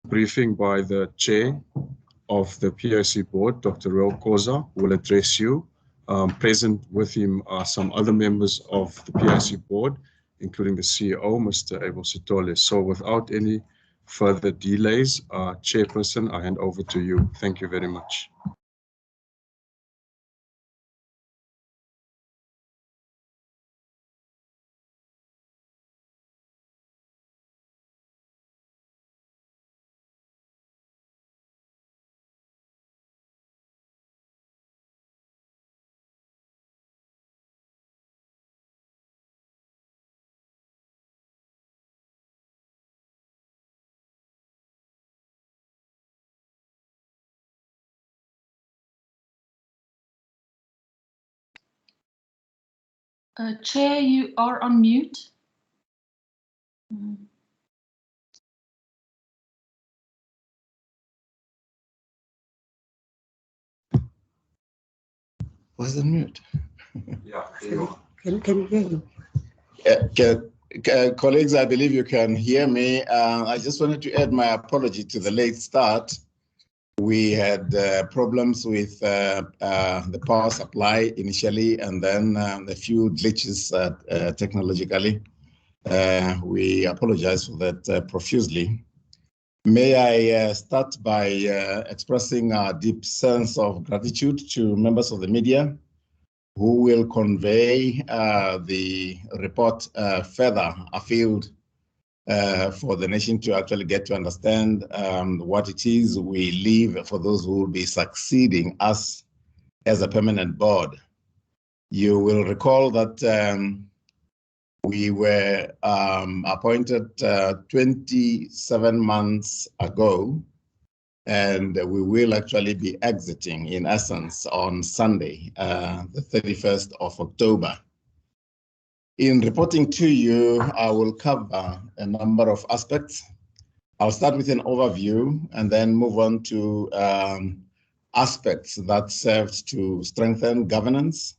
briefing by the chair of the PIC board, Dr. Roel Koza, who will address you. Present with him are some other members of the PIC board, including the CEO, Mr. Abel Sitole. So without any further delays, Chairperson, I hand over to you. Thank you very much. Chair, you are on mute. Was the mute? Yeah, there you are. Can you hear him? Colleagues, I believe you can hear me. I just wanted to add my apology to the late start. We had problems with the power supply initially, and then a few glitches technologically. We apologize for that profusely. May I start by expressing a deep sense of gratitude to members of the media who will convey the report further afield for the nation to actually get to understand what it is we leave for those who will be succeeding us as a permanent board. You will recall that we were appointed 27 months ago, and we will actually be exiting, in essence, on Sunday, the 31st of October. In reporting to you, I will cover a number of aspects. I'll start with an overview and then move on to aspects that served to strengthen governance,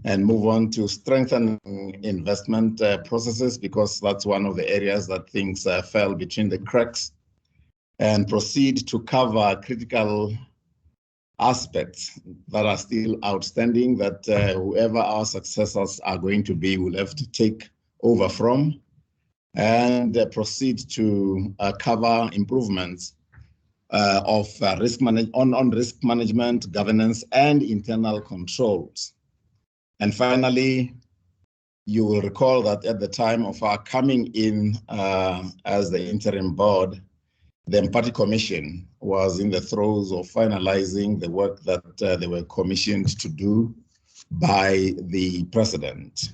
and move on to strengthen investment processes, because that's one of the areas that things fell between the cracks, and proceed to cover critical aspects that are still outstanding that whoever our successors are going to be will have to take over from, and proceed to cover improvements of risk management, governance, and internal controls. And finally, you will recall that at the time of our coming in as the interim board, the Party Commission was in the throes of finalizing the work that they were commissioned to do by the president.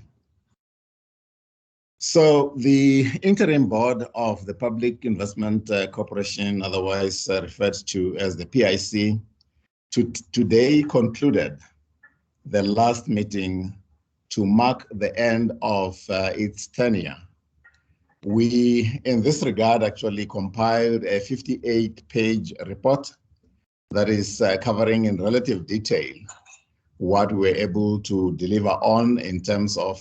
So the interim board of the Public Investment Corporation, otherwise referred to as the PIC, today concluded the last meeting to mark the end of its tenure. We, in this regard, actually compiled a 58-page report that is covering in relative detail what we were able to deliver on in terms of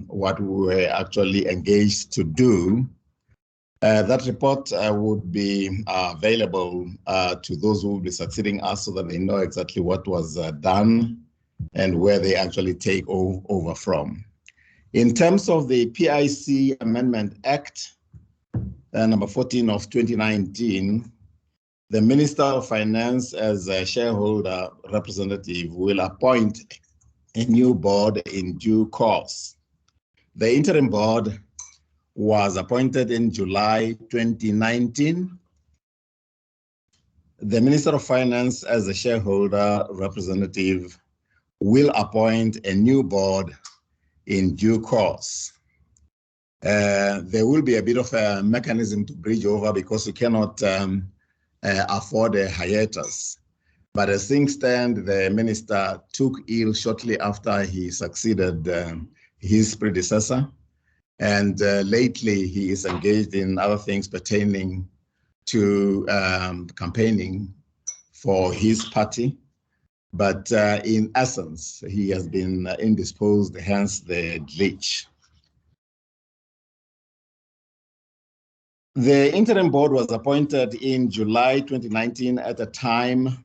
what we were actually engaged to do. That report would be available to those who will be succeeding us so that they know exactly what was done and where they actually take over from. In terms of the PIC Amendment Act, number 14 of 2019, the Minister of Finance as a shareholder representative will appoint a new board in due course. The interim board was appointed in July 2019. The Minister of Finance as a shareholder representative will appoint a new board in due course. There will be a bit of a mechanism to bridge over because you cannot afford a hiatus. But as things stand, the minister took ill shortly after he succeeded his predecessor. And lately he is engaged in other things pertaining to campaigning for his party. But in essence, he has been indisposed, hence the glitch. The interim board was appointed in July 2019 at a time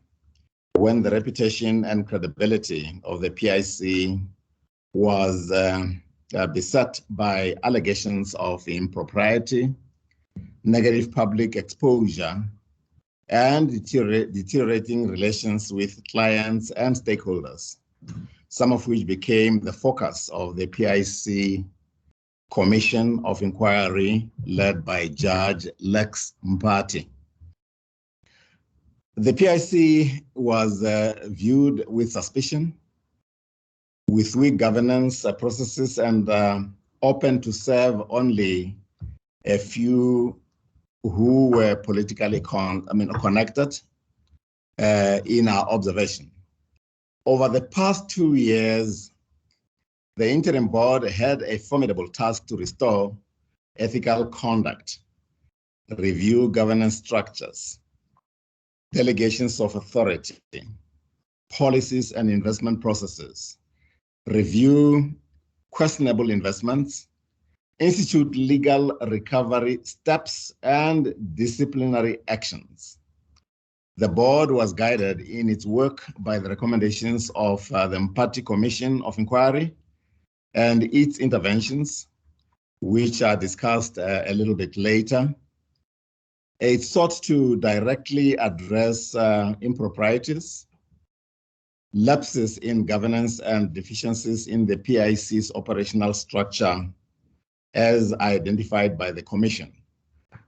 when the reputation and credibility of the PIC was beset by allegations of impropriety, negative public exposure, and deteriorating relations with clients and stakeholders, some of which became the focus of the PIC Commission of Inquiry led by Judge Lex Mpati. The PIC was viewed with suspicion, with weak governance processes, and open to serve only a few who were politically connected in our observation. Over the past 2 years, the interim board had a formidable task to restore ethical conduct, review governance structures, delegations of authority, policies and investment processes, review questionable investments, institute legal recovery steps, and disciplinary actions. The board was guided in its work by the recommendations of the Mpati Commission of Inquiry and its interventions, which are discussed a little bit later. It sought to directly address improprieties, lapses in governance, and deficiencies in the PIC's operational structure as identified by the Commission.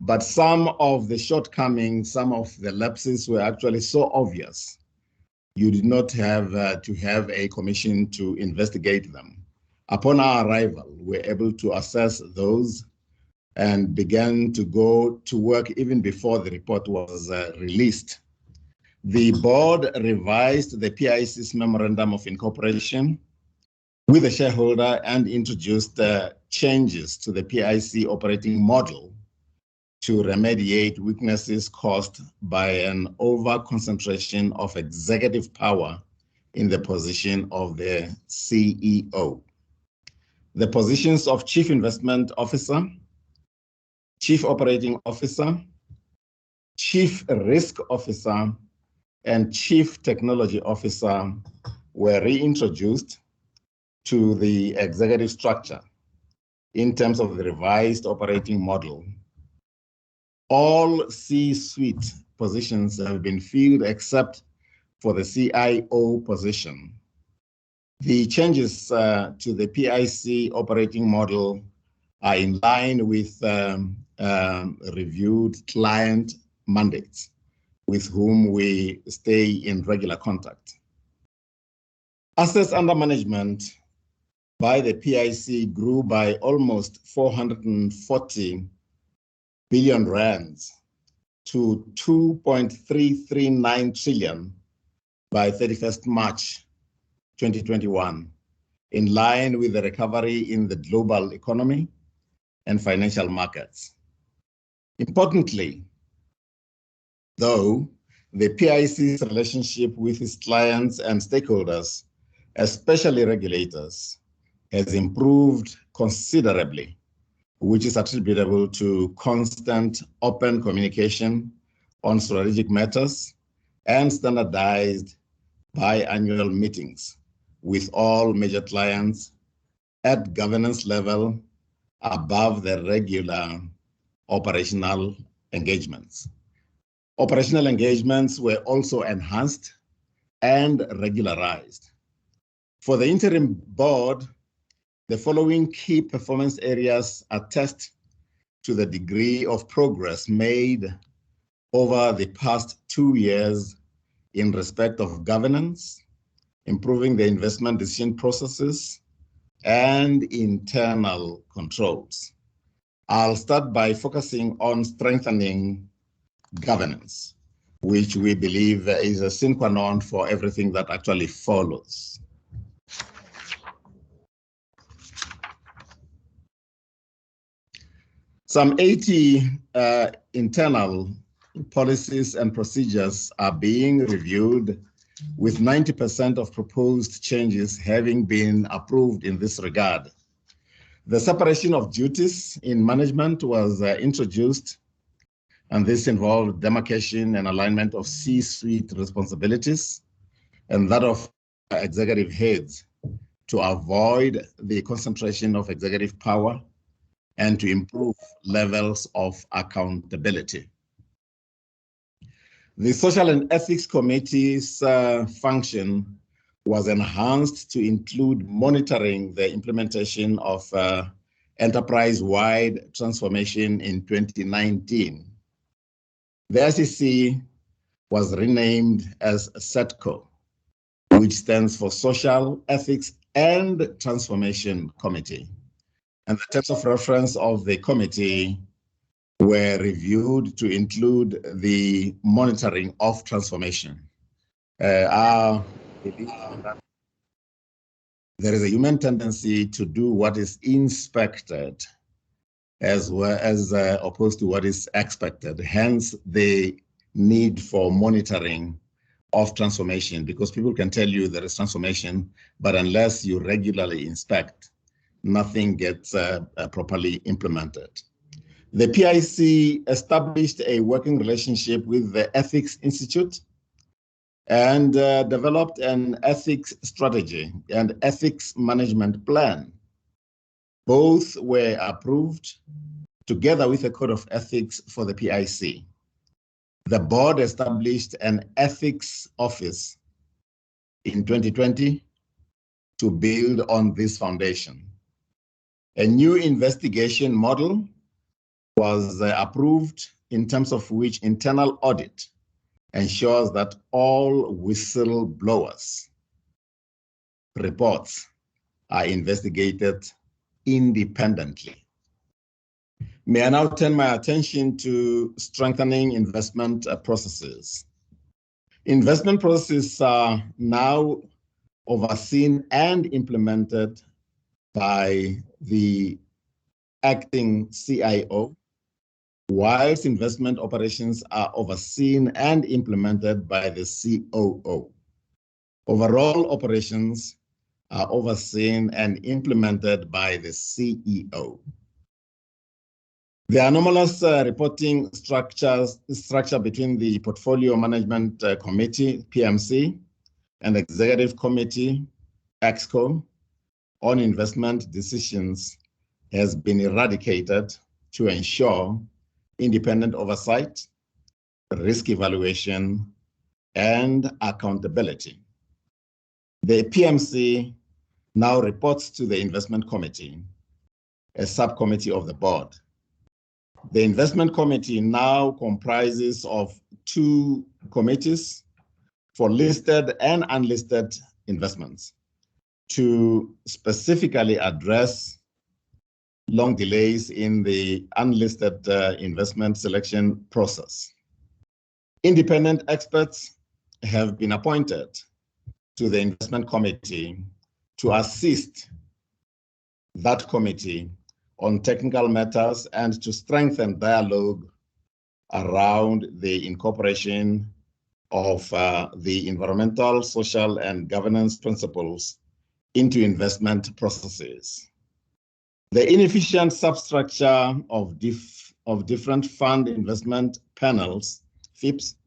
But some of the shortcomings, some of the lapses were actually so obvious, you did not have to have a commission to investigate them. Upon our arrival, we were able to assess those and began to go to work even before the report was released. The board revised the PIC's Memorandum of Incorporation with the shareholder and introduced changes to the PIC operating model to remediate weaknesses caused by an over-concentration of executive power in the position of the CEO. The positions of Chief Investment Officer, Chief Operating Officer, Chief Risk Officer, and Chief Technology Officer were reintroduced to the executive structure in terms of the revised operating model. All C-suite positions have been filled except for the CIO position. The changes to the PIC operating model are in line with reviewed client mandates with whom we stay in regular contact. Assets under management by the PIC grew by almost 440 billion rands to 2.339 trillion by 31st March 2021, in line with the recovery in the global economy and financial markets. Importantly, though, the PIC's relationship with its clients and stakeholders, especially regulators, has improved considerably, which is attributable to constant open communication on strategic matters and standardized biannual meetings with all major clients at governance level above the regular operational engagements. Operational engagements were also enhanced and regularized. For the interim board, the following key performance areas attest to the degree of progress made over the past 2 years in respect of governance, improving the investment decision processes, and internal controls. I'll start by focusing on strengthening governance, which we believe is a sine qua non for everything that actually follows. Some 80 internal policies and procedures are being reviewed, with 90% of proposed changes having been approved in this regard. The separation of duties in management was introduced And this involved demarcation and alignment of C-suite responsibilities and that of executive heads to avoid the concentration of executive power and to improve levels of accountability. The Social and Ethics Committee's function was enhanced to include monitoring the implementation of enterprise-wide transformation in 2019. The ICC was renamed as SETCO, which stands for Social, Ethics, and Transformation Committee. And the terms of reference of the committee were reviewed to include the monitoring of transformation. There is a human tendency to do what is inspected as well as opposed to what is expected. Hence the need for monitoring of transformation, because people can tell you there is transformation, but unless you regularly inspect, nothing gets properly implemented. The PIC established a working relationship with the Ethics Institute and developed an ethics strategy and ethics management plan. Both were approved together with a code of ethics for the PIC. The board established an ethics office in 2020 to build on this foundation. A new investigation model was approved, in terms of which internal audit ensures that all whistleblowers reports are investigated independently. May I now turn my attention to strengthening investment processes. Investment processes are now overseen and implemented by the acting CIO, whilst investment operations are overseen and implemented by the COO. Overall operations are overseen and implemented by the CEO. The anomalous reporting structure between the Portfolio Management Committee, PMC, and Executive Committee, EXCO, on investment decisions has been eradicated to ensure independent oversight, risk evaluation, and accountability. The PMC now reports to the Investment Committee, a subcommittee of the board. The Investment Committee now comprises of 2 committees for listed and unlisted investments to specifically address long delays in the unlisted investment selection process. Independent experts have been appointed to the Investment Committee to assist that committee on technical matters and to strengthen dialogue around the incorporation of the environmental, social, and governance principles into investment processes. The inefficient substructure of different fund investment panels, FIPS,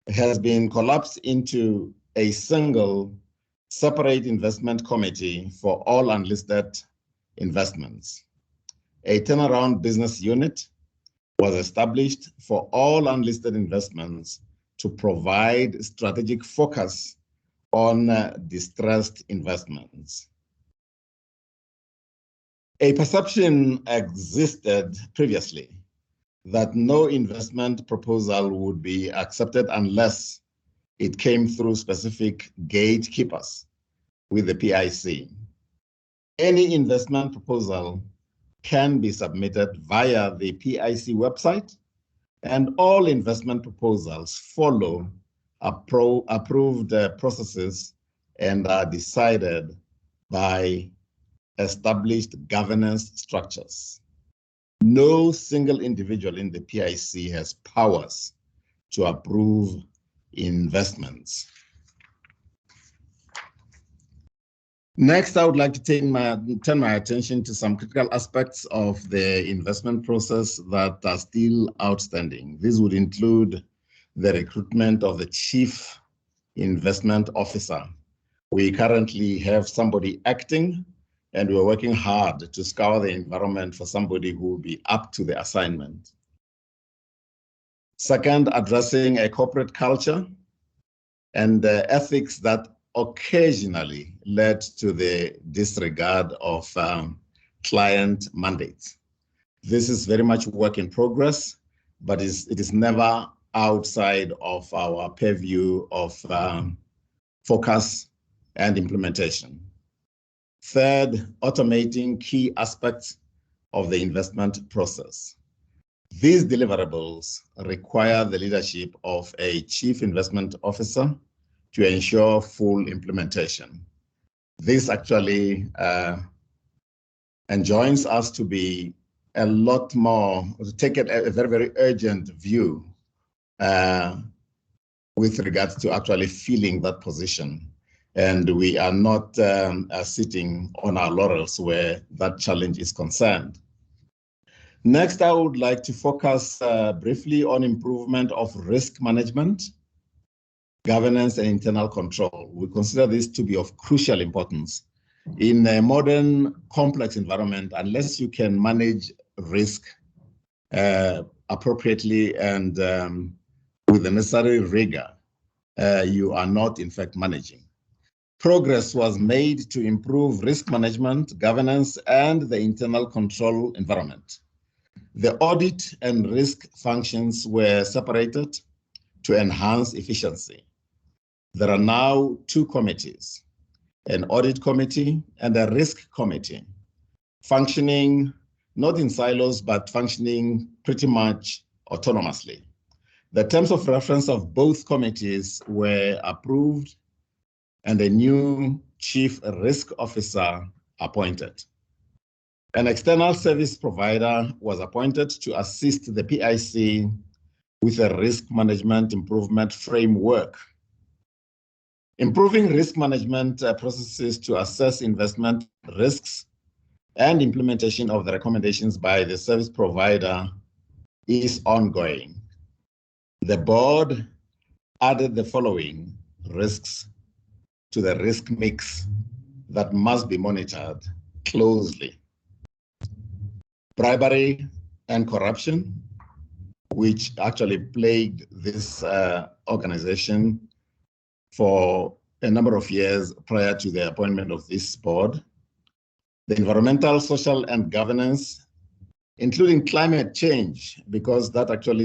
has been collapsed into a single separate investment committee for all unlisted investments. A turnaround business unit was established for all unlisted investments to provide strategic focus on distressed investments. A perception existed previously that no investment proposal would be accepted unless it came through specific gatekeepers with the PIC. Any investment proposal can be submitted via the PIC website, and all investment proposals follow approved processes and are decided by established governance structures. No single individual in the PIC has powers to approve investments. Next, I would like to turn my attention to some critical aspects of the investment process that are still outstanding. This would include the recruitment of the Chief Investment Officer. We currently have somebody acting, and we're working hard to scour the environment for somebody who will be up to the assignment. Second, addressing a corporate culture and ethics that occasionally led to the disregard of client mandates. This is very much work in progress, but it is never outside of our purview of focus and implementation. Third, automating key aspects of the investment process. These deliverables require the leadership of a Chief Investment Officer to ensure full implementation. This actually enjoins us to be a lot more, to take a very, very urgent view with regards to actually filling that position. And we are not sitting on our laurels where that challenge is concerned. Next, I would like to focus briefly on improvement of risk management, governance, and internal control. We consider this to be of crucial importance. In a modern, complex environment, unless you can manage risk appropriately and with the necessary rigor, you are not, in fact, managing. Progress was made to improve risk management, governance, and the internal control environment. The audit and risk functions were separated to enhance efficiency. There are now two committees, an audit committee and a risk committee, functioning not in silos, but functioning pretty much autonomously. The terms of reference of both committees were approved and a new chief risk officer appointed. An external service provider was appointed to assist the PIC with a risk management improvement framework. Improving risk management processes to assess investment risks and implementation of the recommendations by the service provider is ongoing. The board added the following risks to the risk mix that must be monitored closely. Bribery and corruption, which actually plagued this organization for a number of years prior to the appointment of this board. The environmental, social, and governance, including climate change, because that actually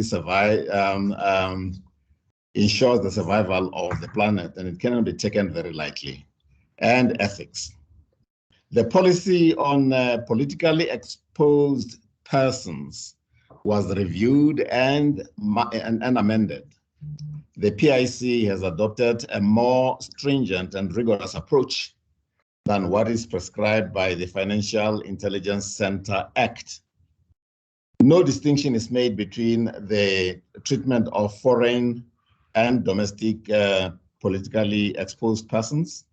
ensures the survival of the planet, and it cannot be taken very lightly, and ethics. The policy on politically exposed persons was reviewed and amended. The PIC has adopted a more stringent and rigorous approach than what is prescribed by the Financial Intelligence Center Act. No distinction is made between the treatment of foreign and domestic politically exposed persons,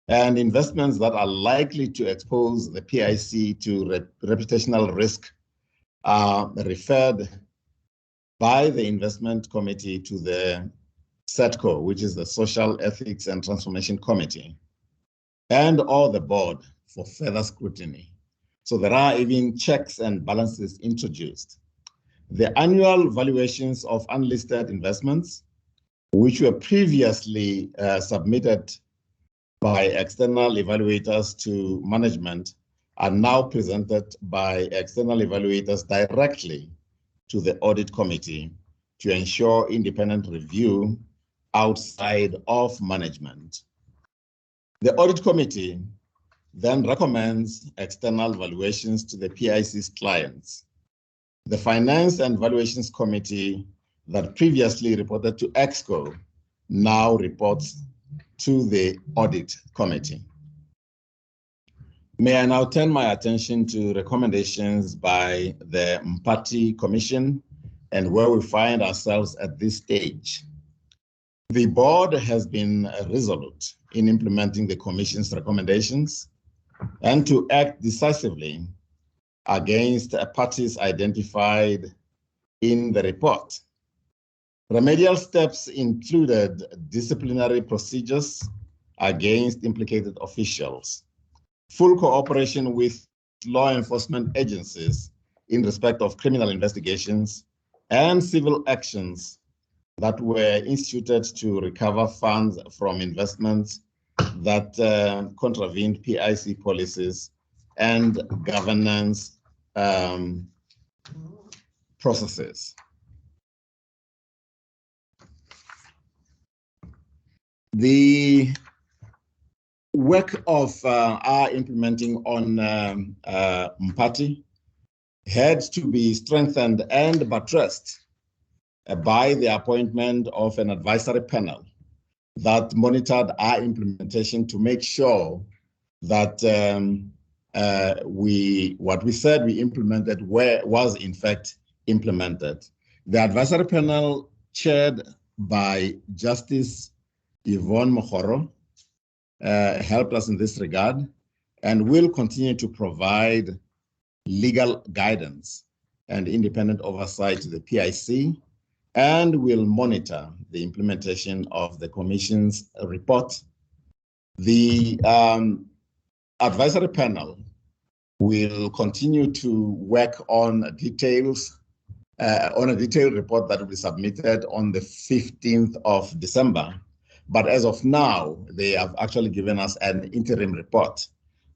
and investments that are likely to expose the PIC to reputational risk are referred by the investment committee to the SETCO, which is the Social Ethics and Transformation Committee, and or the board for further scrutiny. So there are even checks and balances introduced. The annual valuations of unlisted investments, which were previously submitted by external evaluators to management, are now presented by external evaluators directly to the audit committee to ensure independent review outside of management. The audit committee then recommends external valuations to the PIC's clients. The Finance and Valuations Committee that previously reported to EXCO now reports to the Audit Committee. May I now turn my attention to recommendations by the Mpati Commission and where we find ourselves at this stage. The board has been resolute in implementing the Commission's recommendations and to act decisively against parties identified in the report. Remedial steps included disciplinary procedures against implicated officials, full cooperation with law enforcement agencies in respect of criminal investigations, and civil actions that were instituted to recover funds from investments that contravened PIC policies and governance processes. The work of our implementing on Mpati had to be strengthened and buttressed by the appointment of an advisory panel that monitored our implementation to make sure that what we said we implemented was in fact implemented. The advisory panel, chaired by Justice Yvonne Mokgoro, helped us in this regard and will continue to provide legal guidance and independent oversight to the PIC, and will monitor the implementation of the Commission's report. The advisory panel will continue to work on details, on a detailed report that will be submitted on the 15th of December. But as of now, they have actually given us an interim report,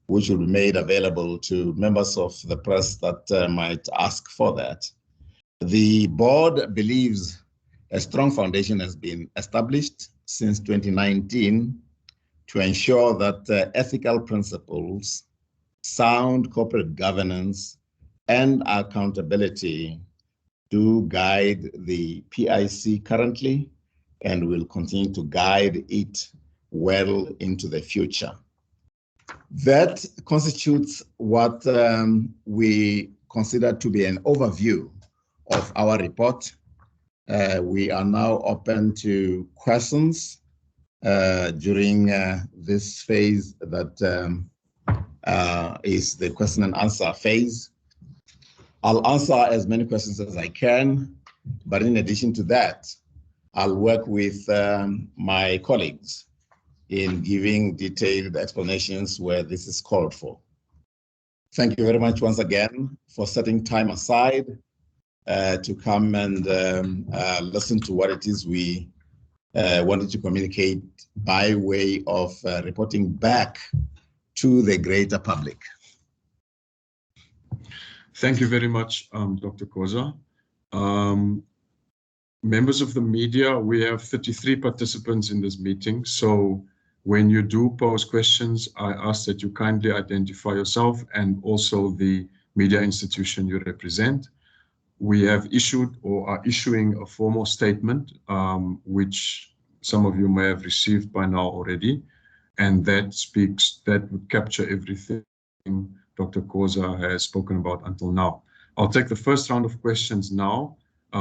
which will be made available to members of the press that might ask for that. The board believes a strong foundation has been established since 2019 to ensure that ethical principles, sound corporate governance, and accountability do guide the PIC currently and will continue to guide it well into the future. That constitutes what we consider to be an overview of our report. We are now open to questions during this phase that is the question and answer phase. I'll answer as many questions as I can, but in addition to that, I'll work with my colleagues in giving detailed explanations where this is called for. Thank you very much once again for setting time aside to come and listen to what it is we wanted to communicate by way of reporting back to the greater public. Thank you very much, Dr. Khoza. Members of the media, we have 33 participants in this meeting. So when you do pose questions, I ask that you kindly identify yourself and also the media institution you represent. We have issued or are issuing a formal statement, which some of you may have received by now already. And that would capture everything Dr. Khoza has spoken about until now. I'll take the first round of questions now.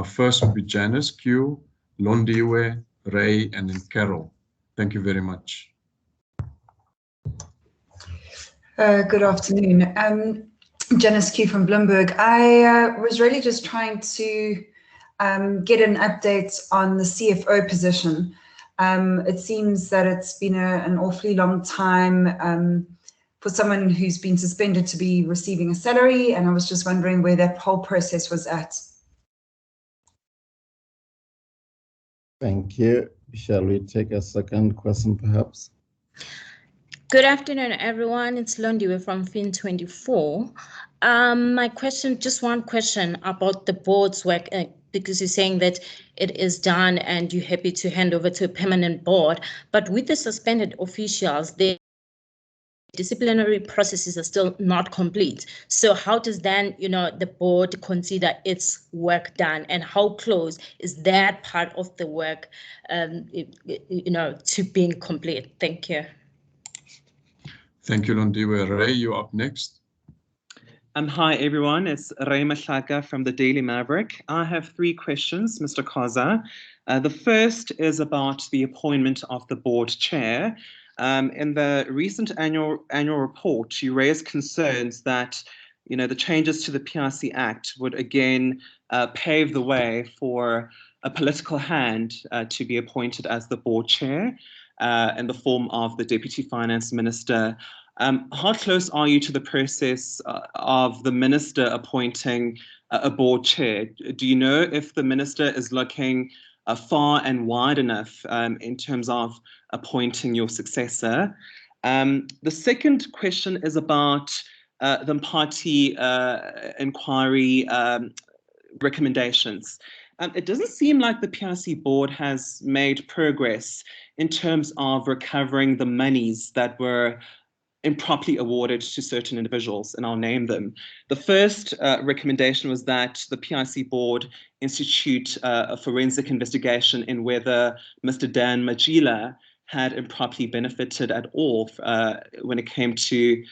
First would be Janice, Q, Londiwe, Ray, and then Carol. Thank you very much. Good afternoon. Janice Q from Bloomberg. I was really just trying to get an update on the CFO position. It seems that it's been an awfully long time for someone who's been suspended to be receiving a salary, and I was just wondering where that whole process was at. Thank you. Shall we take a second question, perhaps? Good afternoon, everyone. It's Londiwe from Fin24. My question, just one question about the board's work, because you're saying that it is done and you're happy to hand over to a permanent board. But with the suspended officials, the disciplinary processes are still not complete. So how does then, the board consider its work done, and how close is that part of the work, to being complete? Thank you. Thank you, Londiwe. Ray, you're up next. Hi, everyone. It's Ray Mahlaka from the Daily Maverick. I have 3 questions, Mr. Khoza. The first is about the appointment of the board chair. In the recent annual report, you raised concerns that the changes to the PIC Act would again pave the way for a political hand to be appointed as the board chair in the form of the Deputy Finance Minister. How close are you to the process of the minister appointing a board chair? Do you know if the minister is looking far and wide enough in terms of appointing your successor? The second question is about the party inquiry recommendations. It doesn't seem like the PIC board has made progress in terms of recovering the monies that were improperly awarded to certain individuals, and I'll name them. The first recommendation was that the PIC board institute a forensic investigation in whether Mr. Dan Majila had improperly benefited at all when it came to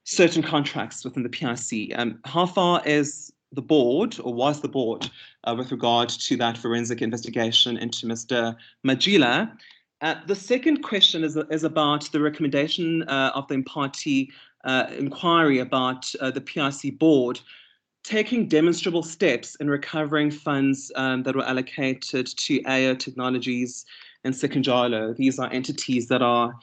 certain contracts within the PIC. How far is the board, or was the board, with regard to that forensic investigation into Mr. Majila? The second question is about the recommendation of the party inquiry about the PIC board taking demonstrable steps in recovering funds that were allocated to AO Technologies and Sekunjalo. These are entities that are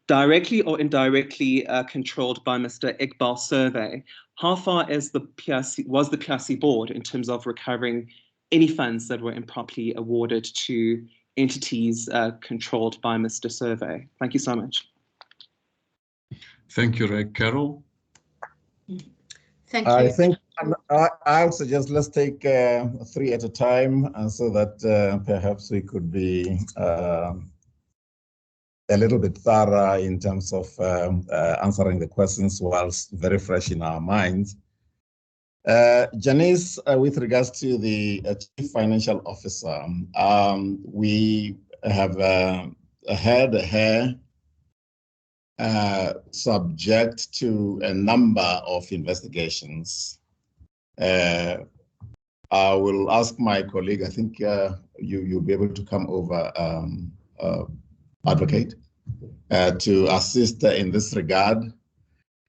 directly or indirectly controlled by Mr. Iqbal Survey. How far was the PIC board in terms of recovering any funds that were improperly awarded to entities controlled by Mr. Survey? Thank you so much. Thank you, Ray. Carol? Thank you. I think I would suggest let's take 3 at a time, so that perhaps we could be a little bit thorough in terms of answering the questions whilst very fresh in our minds. Janice, with regards to the Chief Financial Officer, we have had her subject to a number of investigations. I will ask my colleague, I think you'll be able to come over, Advocate, to assist in this regard.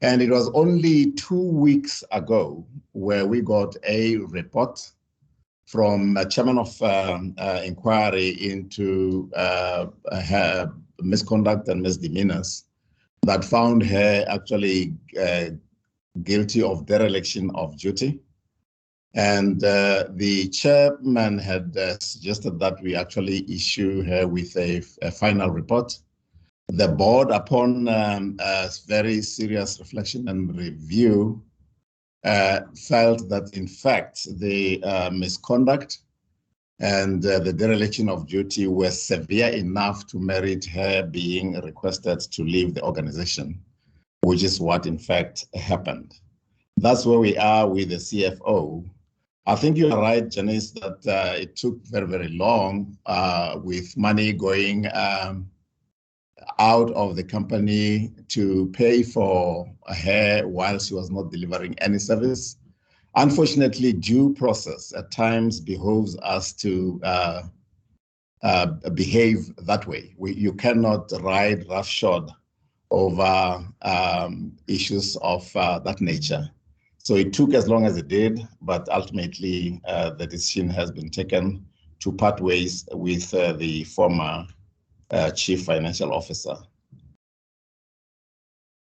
And it was only 2 weeks ago where we got a report from a chairman of inquiry into her misconduct and misdemeanors that found her actually guilty of dereliction of duty. And the chairman had suggested that we actually issue her with a final report. The board, upon a very serious reflection and review, felt that, in fact, the misconduct and the dereliction of duty were severe enough to merit her being requested to leave the organization, which is what, in fact, happened. That's where we are with the CFO. I think you are right, Janice, that it took very, very long with money going out of the company to pay for her while she was not delivering any service. Unfortunately, due process at times behoves us to behave that way. You cannot ride roughshod over issues of that nature. So it took as long as it did, but ultimately the decision has been taken to part ways with the former Chief Financial Officer.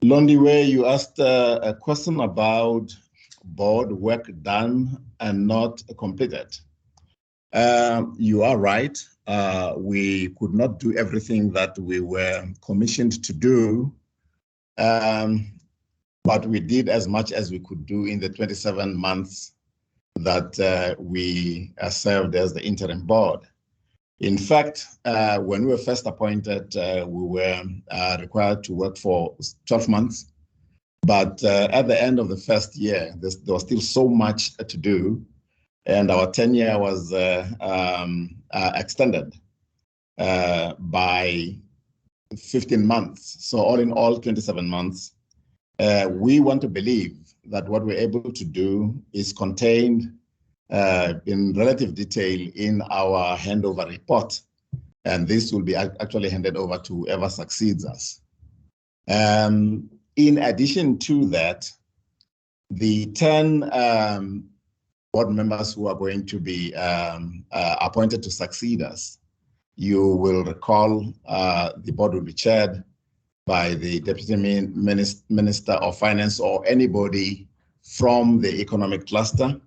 Londiwe, you asked a question about board work done and not completed. You are right. We could not do everything that we were commissioned to do, but we did as much as we could do in the 27 months that we served as the interim board. In fact, when we were first appointed, we were required to work for 12 months. But at the end of the first year, there was still so much to do. And our tenure was extended by 15 months. So all in all, 27 months. We want to believe that what we're able to do is contained in relative detail in our handover report. And this will be actually handed over to whoever succeeds us. In addition to that, the 10 board members who are going to be appointed to succeed us, you will recall the board will be chaired by the Deputy Minister of Finance or anybody from the economic cluster,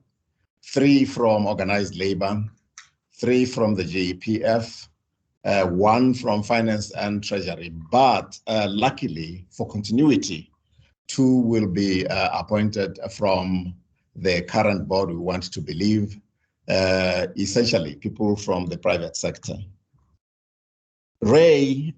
3 from organized labor, 3 from the GEPF, 1 from finance and treasury. But luckily, for continuity, 2 will be appointed from the current board, we want to believe, essentially people from the private sector. Ray,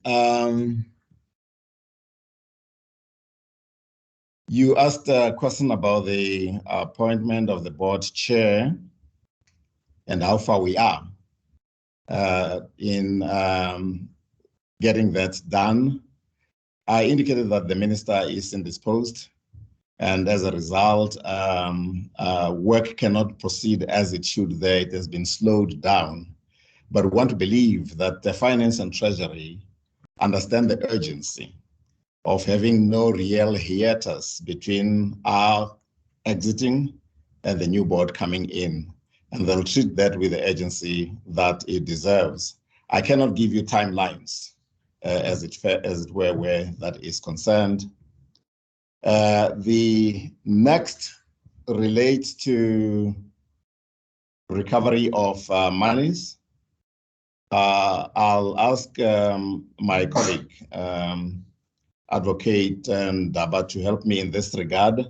you asked a question about the appointment of the board chair and how far we are in getting that done. I indicated that the minister is indisposed, and as a result, work cannot proceed as it should there. It has been slowed down. But we want to believe that the finance and treasury understand the urgency of having no real hiatus between our exiting and the new board coming in. And they'll treat that with the urgency that it deserves. I cannot give you timelines as it were where that is concerned. The next relates to recovery of monies. I'll ask my colleague, Advocate Daba, to help me in this regard.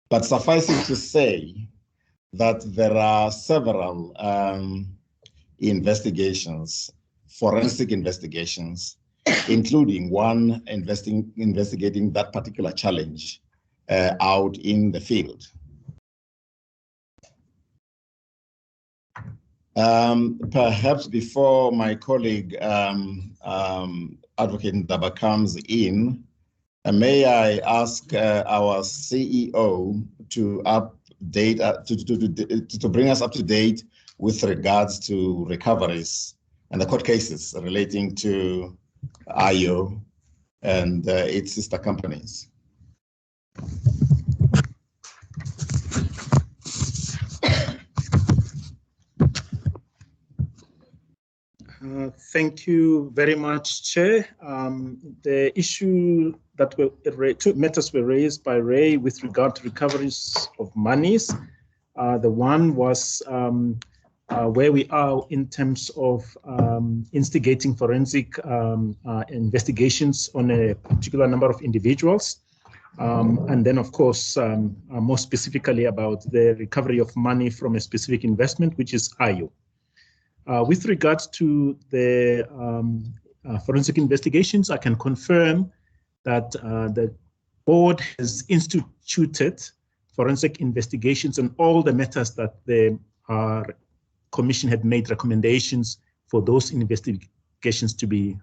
But suffice it to say that there are several investigations, forensic investigations, including one investigating that particular challenge out in the field. Perhaps before my colleague, Advocate Ndaba, comes in, may I ask our CEO to update, to bring us up to date with regards to recoveries and the court cases relating to IO and its sister companies. Thank you very much, Chair. The issue that two matters were raised by Ray with regard to recoveries of monies. The one was where we are in terms of instigating forensic investigations on a particular number of individuals. And then, of course, more specifically about the recovery of money from a specific investment, which is IO. With regards to the forensic investigations, I can confirm that the board has instituted forensic investigations on all the matters that the commission had made recommendations for those investigations to be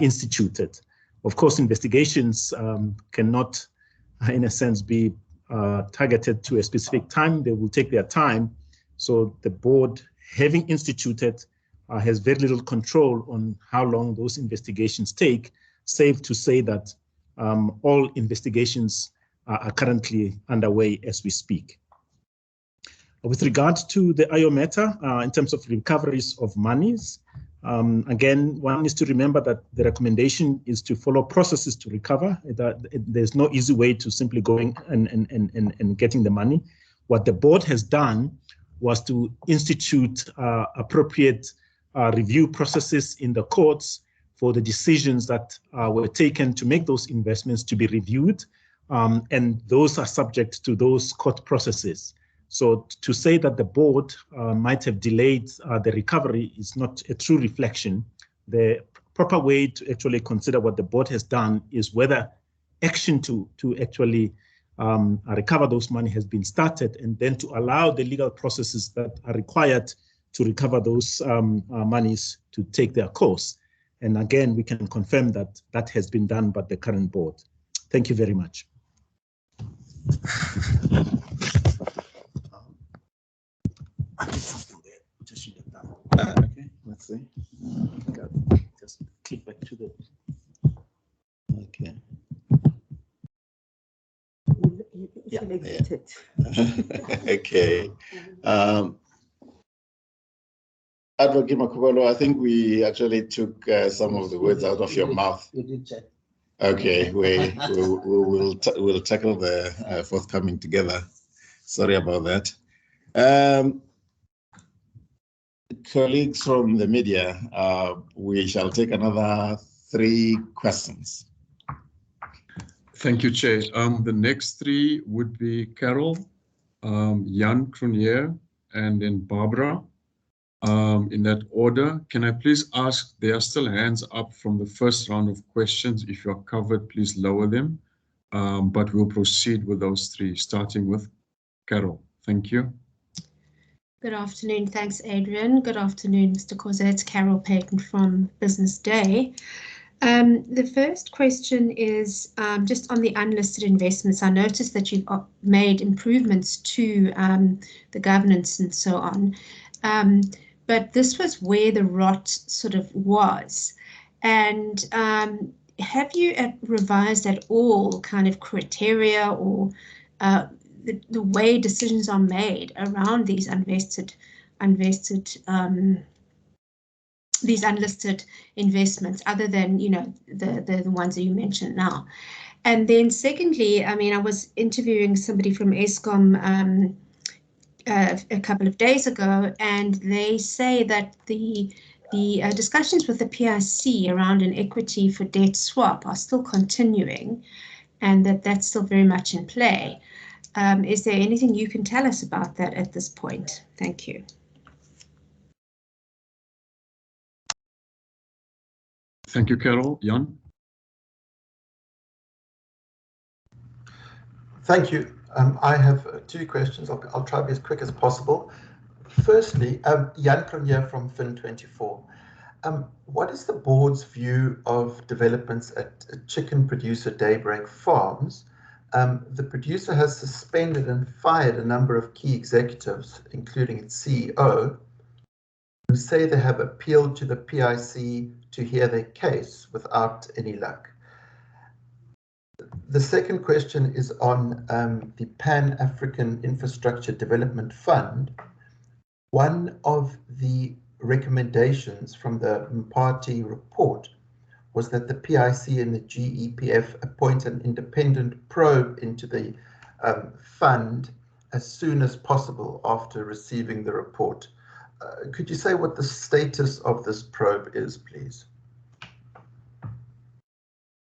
instituted. Of course, investigations cannot, in a sense, be targeted to a specific time. They will take their time. So the board, having instituted, has very little control on how long those investigations take, save to say that all investigations are currently underway as we speak. With regard to the IO matter, in terms of recoveries of monies, again, one needs to remember that the recommendation is to follow processes to recover. There's no easy way to simply going and getting the money. What the board has done was to institute appropriate review processes in the courts for the decisions that were taken to make those investments to be reviewed, and those are subject to those court processes. So to say that the board might have delayed the recovery is not a true reflection. The proper way to actually consider what the board has done is whether action to actually recover those money has been started, and then to allow the legal processes that are required to recover those monies to take their course. And again, we can confirm that that has been done by the current board. Thank you very much. Okay, let's see. Just click back to the. Okay. Yeah. Okay. Advocate Makubalo, I think we actually took some of the words out of your mouth. We did check. Okay, we'll tackle the forthcoming together. Sorry about that. Colleagues from the media, we shall take another 3 questions. Thank you, Chair. The next 3 would be Carol, Jan Cronier, and then Barbara. In that order, can I please ask, there are still hands up from the first round of questions. If you're covered, please lower them. But we'll proceed with those 3, starting with Carol. Thank you. Good afternoon. Thanks, Adrian. Good afternoon, Mr. Khoza. It's Carol Payton from Business Day. The first question is just on the unlisted investments. I noticed that you've made improvements to the governance and so on. But this was where the rot sort of was. And have you revised at all kind of criteria or the way decisions are made around these these unlisted investments, other than, you know, the ones that you mentioned now? And then secondly, I mean, I was interviewing somebody from Eskom a couple of days ago, and they say that the discussions with the PIC around an equity for debt swap are still continuing, and that's still very much in play. Is there anything you can tell us about that at this point? Thank you. Thank you, Carol. Jan? Thank you. I have 2 questions. I'll try to be as quick as possible. Firstly, Jan Cronier from Fin24. What is the board's view of developments at chicken producer Daybreak Farms? The producer has suspended and fired a number of key executives, including its CEO, who say they have appealed to the PIC to hear their case without any luck. The second question is on the Pan-African Infrastructure Development Fund. One of the recommendations from the Mpati report was that the PIC and the GEPF appoint an independent probe into the fund as soon as possible after receiving the report. Could you say what the status of this probe is, please?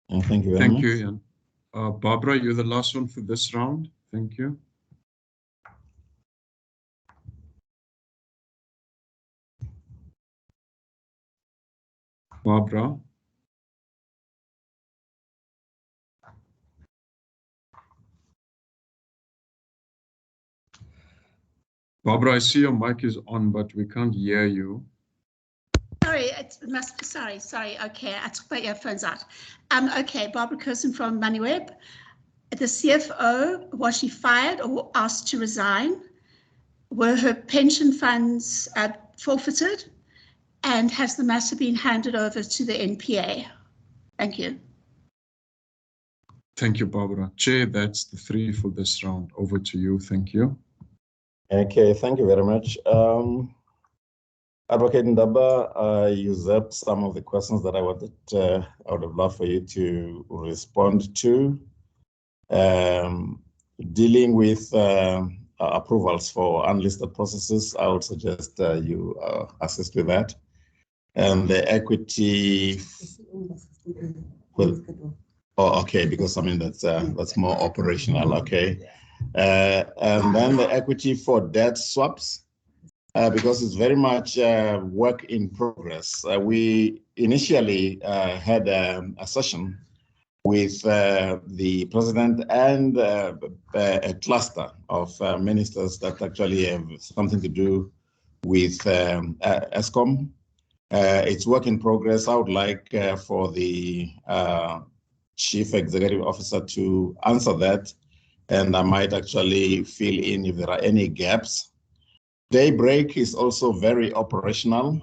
Thank you very much. Thank you, Jan. Barbara, you're the last one for this round. Thank you. Barbara. Barbara, I see your mic is on, but we can't hear you. Sorry, it must. Sorry. Okay, I took my earphones out. Okay, Barbara Curson from MoneyWeb. The CFO, was she fired or asked to resign? Were her pension funds forfeited? And has the matter been handed over to the NPA? Thank you. Thank you, Barbara. Chair, that's the 3 for this round. Over to you. Thank you. Okay, thank you very much. Advocate Ndaba, you zapped some of the questions that I would have loved for you to respond to. Dealing with approvals for unlisted processes, I would suggest you assist with that. And the equity, well, oh, okay, because I mean that's more operational, okay. And then the equity for debt swaps, because it's very much work in progress. We initially had a session with the president and a cluster of ministers that actually have something to do with Eskom. It's work in progress. I would like for the Chief Executive Officer to answer that and I might actually fill in if there are any gaps. Daybreak is also very operational,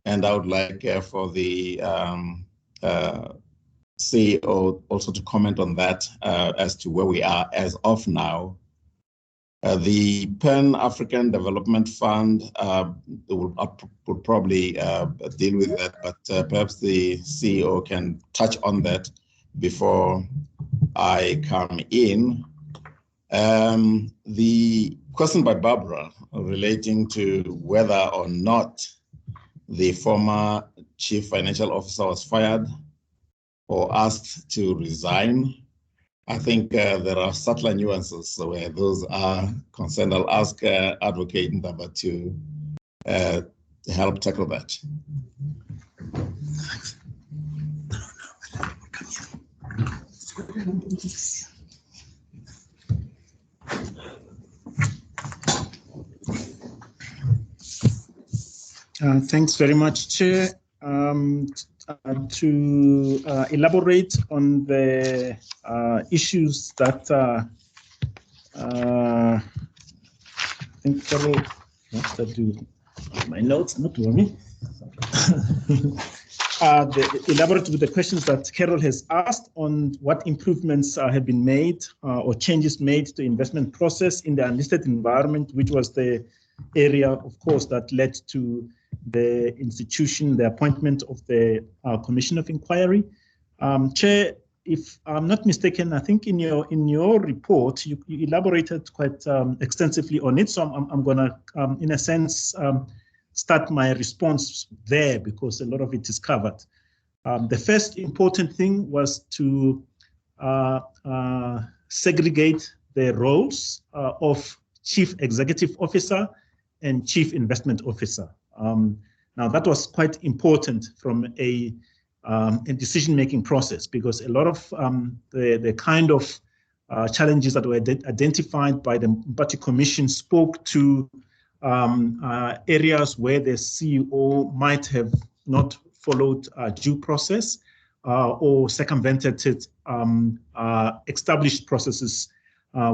and I would like for the CEO also to comment on that as to where we are as of now. The Pan-African Development Fund would probably deal with that, but perhaps the CEO can touch on that before I come in. The question by Barbara relating to whether or not the former chief financial officer was fired or asked to resign. I think there are subtle nuances where those are concerned. I'll ask Advocate Ndaba to help tackle that. Thanks very much, Chair. To elaborate on the issues that I think Carol, what's that do? My notes, not worry. Elaborate with the questions that Carol has asked on what improvements have been made or changes made to the investment process in the unlisted environment, which was the area, of course, that led to the institution, the appointment of the Commission of Inquiry. Chair, if I'm not mistaken, I think in your report, you elaborated quite extensively on it. So I'm going to, in a sense, start my response there because a lot of it is covered. The first important thing was to segregate the roles of Chief Executive Officer and Chief Investment Officer. Now that was quite important from a decision-making process because a lot of the kind of challenges that were identified by the Mpati Commission spoke to areas where the CEO might have not followed due process or circumvented established processes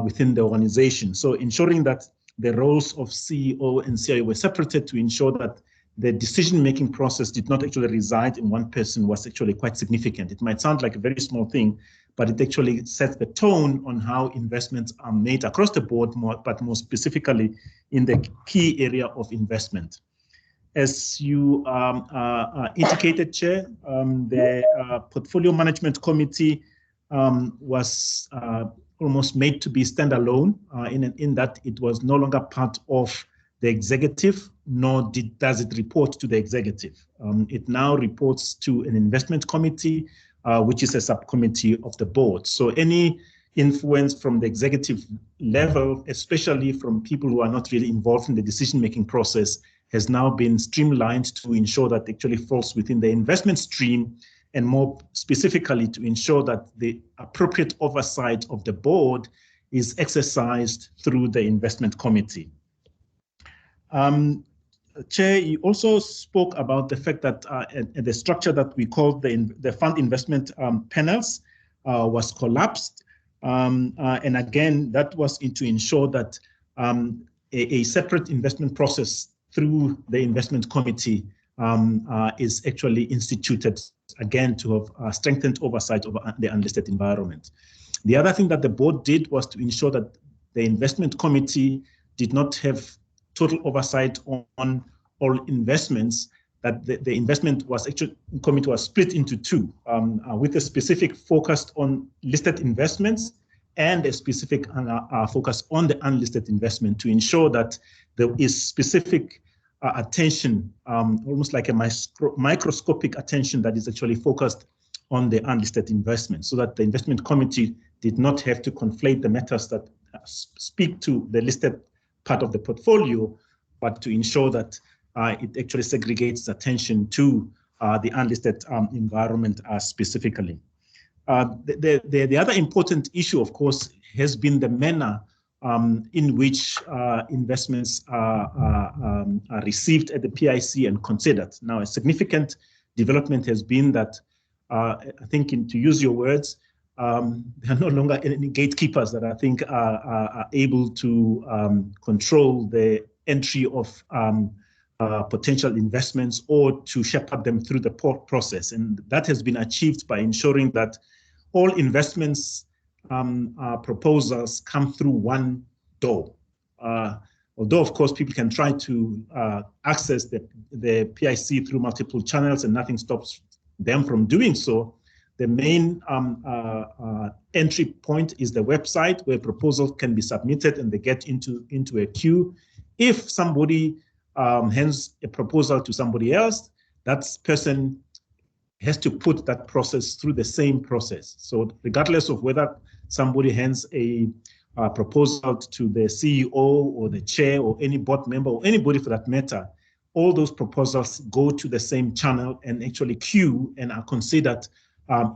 within the organization. So ensuring that the roles of CEO and CIO were separated to ensure that the decision-making process did not actually reside in one person was actually quite significant. It might sound like a very small thing, but it actually sets the tone on how investments are made across the board, but more specifically in the key area of investment. As you indicated, Chair, the Portfolio Management Committee was almost made to be standalone in that it was no longer part of the executive, nor does it report to the executive. It now reports to an investment committee, which is a subcommittee of the board. So any influence from the executive level, especially from people who are not really involved in the decision-making process, has now been streamlined to ensure that it actually falls within the investment stream, and more specifically to ensure that the appropriate oversight of the board is exercised through the investment committee. Chair, you also spoke about the fact that the structure that we call the fund investment panels was collapsed. And again, that was to ensure that a separate investment process through the investment committee is actually instituted, again, to have strengthened oversight of the unlisted environment. The other thing that the board did was to ensure that the investment committee did not have total oversight on all investments, that the investment committee was split into two, with a specific focus on listed investments and a specific focus on the unlisted investment, to ensure that there is specific attention, almost like a microscopic attention that is actually focused on the unlisted investment, so that the investment committee did not have to conflate the matters that speak to the listed part of the portfolio, but to ensure that it actually segregates attention to the unlisted environment specifically. The other important issue, of course, has been the manner in which investments are received at the PIC and considered. Now, a significant development has been that, I think, to use your words, there are no longer any gatekeepers that I think are able to control the entry of potential investments or to shepherd them through the process. And that has been achieved by ensuring that all investments proposals come through one door. Although, of course, people can try to access the PIC through multiple channels and nothing stops them from doing so, the main entry point is the website where proposals can be submitted and they get into a queue. If somebody hands a proposal to somebody else, that person has to put that process through the same process. So regardless of whether somebody hands a proposal to the CEO or the chair or any board member or anybody for that matter, all those proposals go to the same channel and actually queue and are considered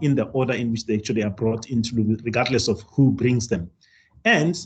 in the order in which they actually are brought into, regardless of who brings them. And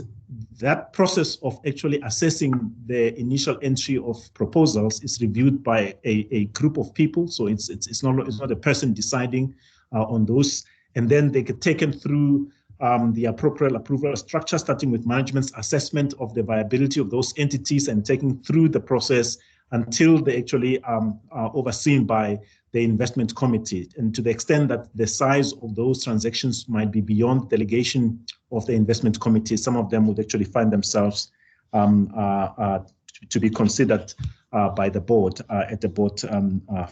that process of actually assessing the initial entry of proposals is reviewed by a group of people. So it's not a person deciding on those. And then they get taken through the appropriate approval structure, starting with management's assessment of the viability of those entities and taking through the process until they actually are overseen by the investment committee. And to the extent that the size of those transactions might be beyond delegation of the investment committee, some of them would actually find themselves to be considered by the board at the board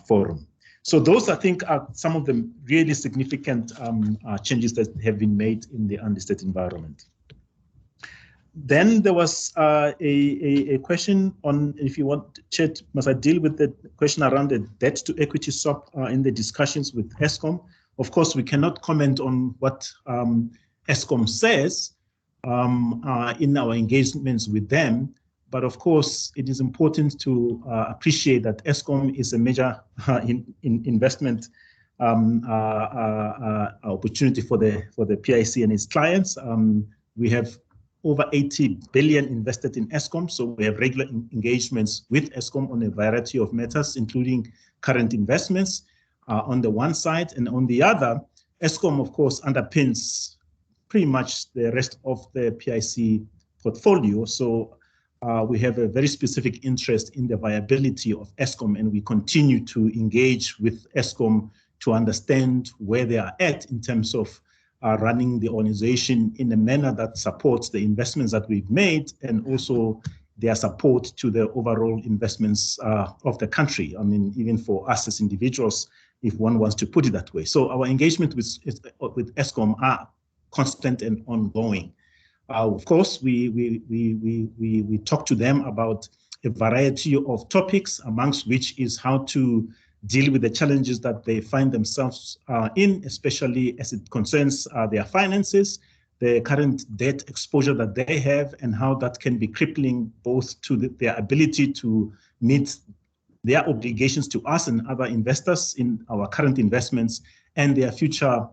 forum. So those, I think, are some of the really significant changes that have been made in the unlisted environment. Then there was a question on, if you want, Chet, must I deal with the question around the debt to equity swap in the discussions with Eskom? Of course, we cannot comment on what Eskom says in our engagements with them. But of course, it is important to appreciate that Eskom is a major investment opportunity for the PIC and its clients. We have over 80 billion invested in Eskom, so we have regular engagements with Eskom on a variety of matters, including current investments on the one side, and on the other, Eskom, of course, underpins pretty much the rest of the PIC portfolio. So we have a very specific interest in the viability of Eskom, and we continue to engage with Eskom to understand where they are at in terms of running the organization in a manner that supports the investments that we've made and also their support to the overall investments of the country. I mean, even for us as individuals, if one wants to put it that way. So our engagement with Eskom are constant and ongoing. Of course, we talk to them about a variety of topics, amongst which is how to deal with the challenges that they find themselves in, especially as it concerns their finances, the current debt exposure that they have, and how that can be crippling both to their ability to meet their obligations to us and other investors in our current investments, and their future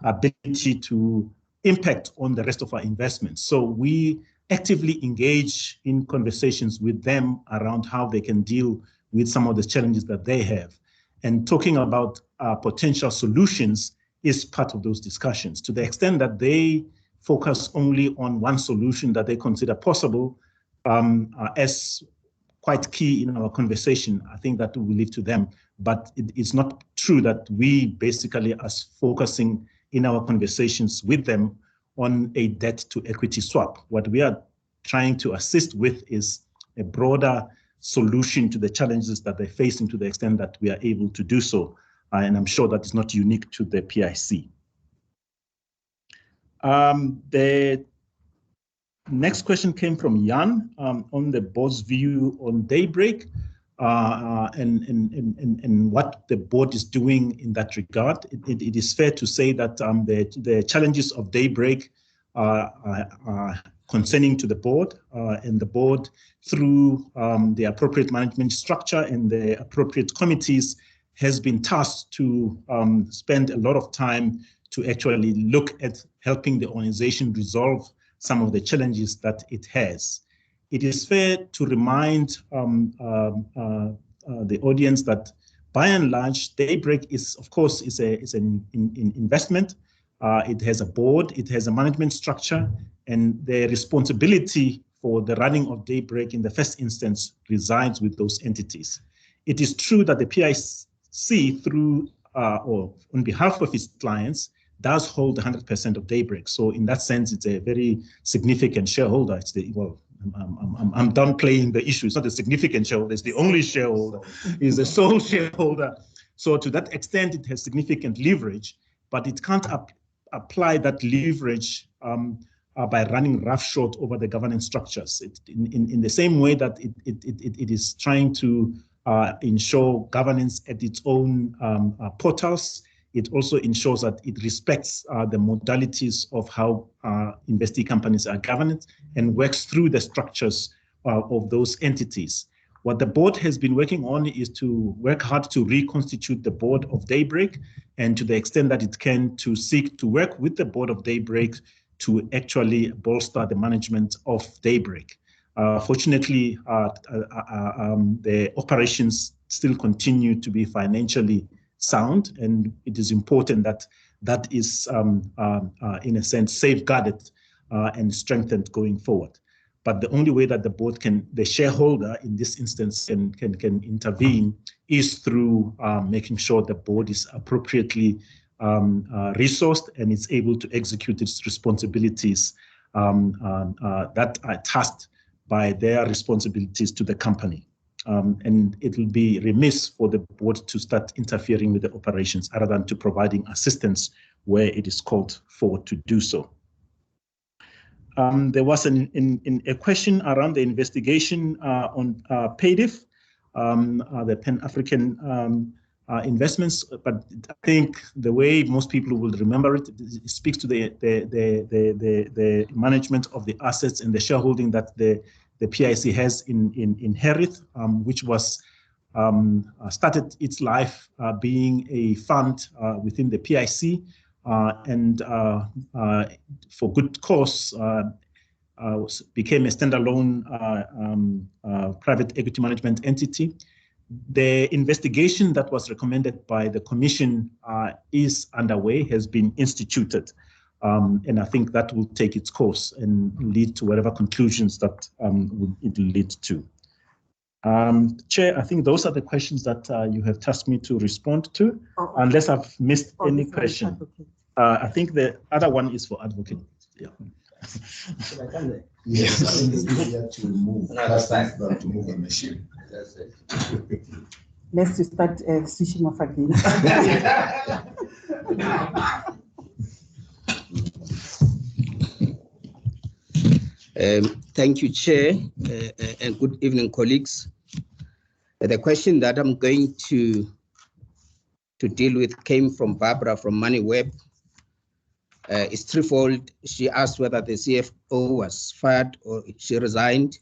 ability to impact on the rest of our investments. So we actively engage in conversations with them around how they can deal with some of the challenges that they have. And talking about potential solutions is part of those discussions. To the extent that they focus only on one solution that they consider possible as quite key in our conversation, I think that we leave to them. But it's not true that we basically are focusing in our conversations with them on a debt to equity swap. What we are trying to assist with is a broader solution to the challenges that they're facing, to the extent that we are able to do so. And I'm sure that is not unique to the PIC. The next question came from Jan on the board's view on Daybreak and what the board is doing in that regard. It is fair to say that the challenges of Daybreak are concerning to the board, and the board, through the appropriate management structure and the appropriate committees, has been tasked to spend a lot of time to actually look at helping the organization resolve some of the challenges that it has. It is fair to remind the audience that, by and large, Daybreak is, of course, is an investment. it has a board, it has a management structure, and the responsibility for the running of Daybreak in the first instance resides with those entities. It is true that the PIC, through or on behalf of its clients, does hold 100% of Daybreak. So in that sense, it's a very significant shareholder. It's the, well, I'm downplaying the issue. It's not a significant shareholder, it's the only shareholder, is the sole shareholder. So to that extent, it has significant leverage, but it can't apply that leverage by running roughshod over the governance structures. In the same way that it is trying to ensure governance at its own portals, it also ensures that it respects the modalities of how investee companies are governed and works through the structures of those entities. What the board has been working on is to work hard to reconstitute the board of Daybreak, and to the extent that it can, to seek to work with the board of Daybreak to actually bolster the management of Daybreak. Fortunately, the operations still continue to be financially sound, and it is important that that is, in a sense, safeguarded and strengthened going forward. But the only way that the board can, the shareholder in this instance, can intervene is through making sure the board is appropriately resourced and is able to execute its responsibilities that are tasked by their responsibilities to the company. And it will be remiss for the board to start interfering with the operations other than to providing assistance where it is called for to do so. There was a question around the investigation on PADIF, the Pan-African investments, but I think the way most people will remember it, it speaks to the management of the assets and the shareholding that the PIC has in Herith, which was started its life being a fund within the PIC, and for good cause became a standalone private equity management entity. The investigation that was recommended by the Commission is underway, has been instituted, and I think that will take its course and lead to whatever conclusions that it will lead to. Chair, I think those are the questions that you have tasked me to respond to, unless I've missed any question. I think the other one is for advocate. Yeah. Yes, I think it's easier to move than to move a machine. Let's start switching off again. Thank you, Chair, and good evening, colleagues. The question that I'm going to deal with came from Barbara from MoneyWeb. It's threefold. She asked whether the CFO was fired or she resigned,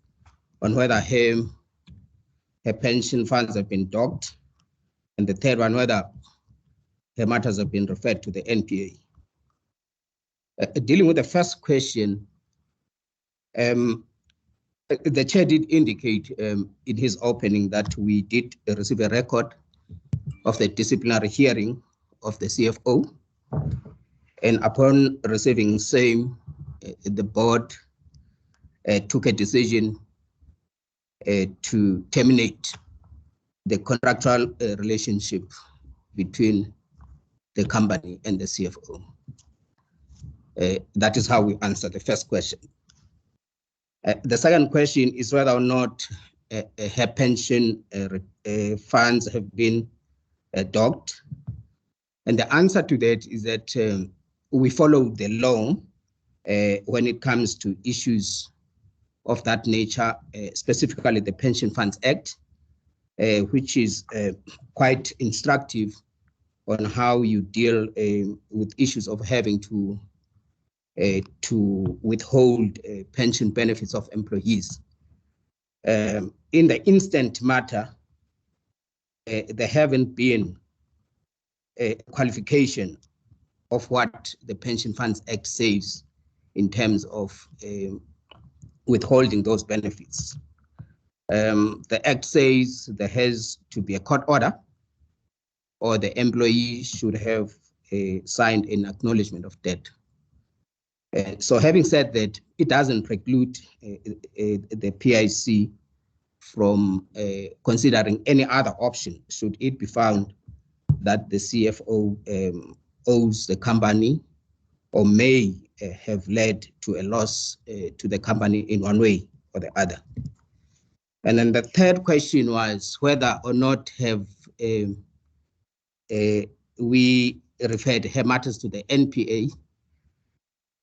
on whether her pension funds have been docked, and the third one, whether her matters have been referred to the NPA. Dealing with the first question, the chair did indicate in his opening that we did receive a record of the disciplinary hearing of the CFO, and upon receiving same, the board took a decision to terminate the contractual relationship between the company and the CFO. That is how we answer the first question. The second question is whether or not her pension funds have been docked. And the answer to that is that we follow the law when it comes to issues of that nature, specifically the Pension Funds Act, which is quite instructive on how you deal with issues of having to withhold pension benefits of employees. In the instant matter, there haven't been a qualification of what the Pension Funds Act says in terms of withholding those benefits. The Act says there has to be a court order, or the employee should have signed an acknowledgement of debt. So having said that, it doesn't preclude the PIC from considering any other option should it be found that the CFO owes the company or may have led to a loss to the company in one way or the other. And then the third question was whether or not have we referred her matters to the NPA.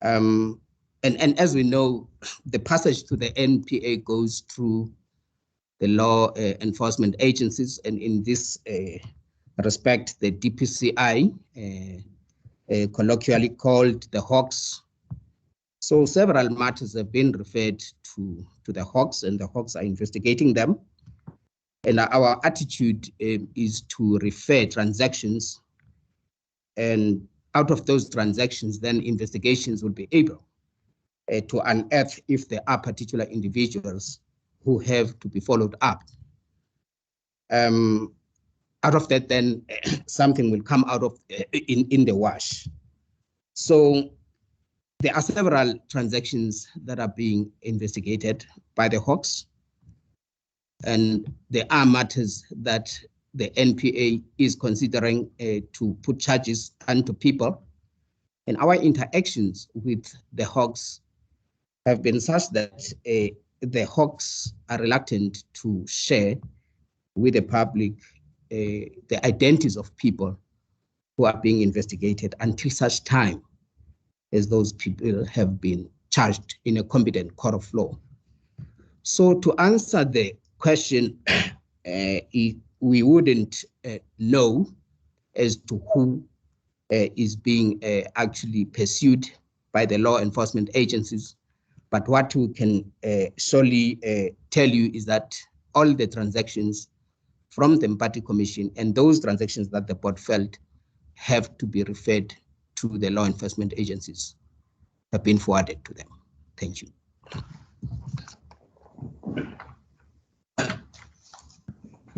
And as we know, the passage to the NPA goes through the law enforcement agencies, and in this respect, the DPCI, colloquially called the Hawks. So several matters have been referred to the Hawks, and the Hawks are investigating them. And our attitude is to refer transactions, and out of those transactions, then investigations will be able to unearth if there are particular individuals who have to be followed up. Out of that, then something will come out of in the wash. So there are several transactions that are being investigated by the Hawks, and there are matters that the NPA is considering to put charges onto people. And our interactions with the Hawks have been such that the Hawks are reluctant to share with the public the identities of people who are being investigated until such time as those people have been charged in a competent court of law. So to answer the question, we wouldn't know as to who is being actually pursued by the law enforcement agencies. But what we can surely tell you is that all the transactions from the Party Commission and those transactions that the board felt have to be referred to the law enforcement agencies have been forwarded to them. Thank you.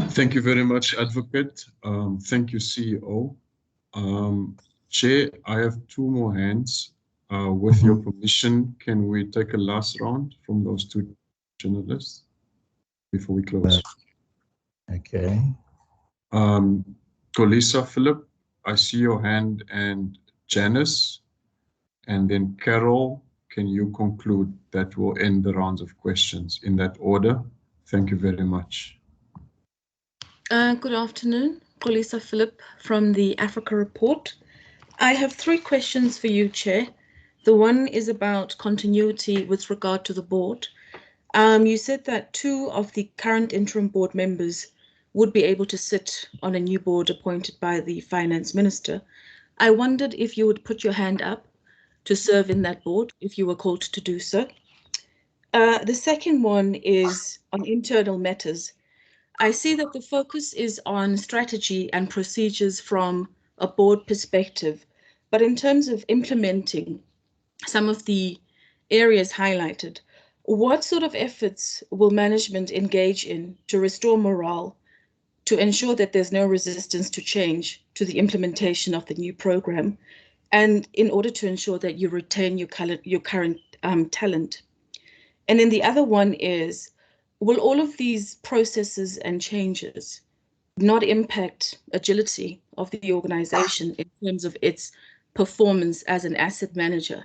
Thank you very much, Advocate. Thank you, CEO. Chair, I have two more hands. With your permission, can we take a last round from those two journalists before we close? Okay. Kolisa Philip, I see your hand, and Janice, and then Carol, can you conclude? That will end the rounds of questions in that order. Thank you very much. Good afternoon, Kolisa Philip from the Africa Report. I have three questions for you, Chair. The one is about continuity with regard to the board. You said that two of the current interim board members would be able to sit on a new board appointed by the Finance Minister. I wondered if you would put your hand up to serve in that board if you were called to do so. The second one is on internal matters. I see that the focus is on strategy and procedures from a board perspective, but in terms of implementing some of the areas highlighted, what sort of efforts will management engage in to restore morale, to ensure that there's no resistance to change to the implementation of the new program, and in order to ensure that you retain your current talent? And then the other one is, will all of these processes and changes not impact agility of the organization in terms of its performance as an asset manager?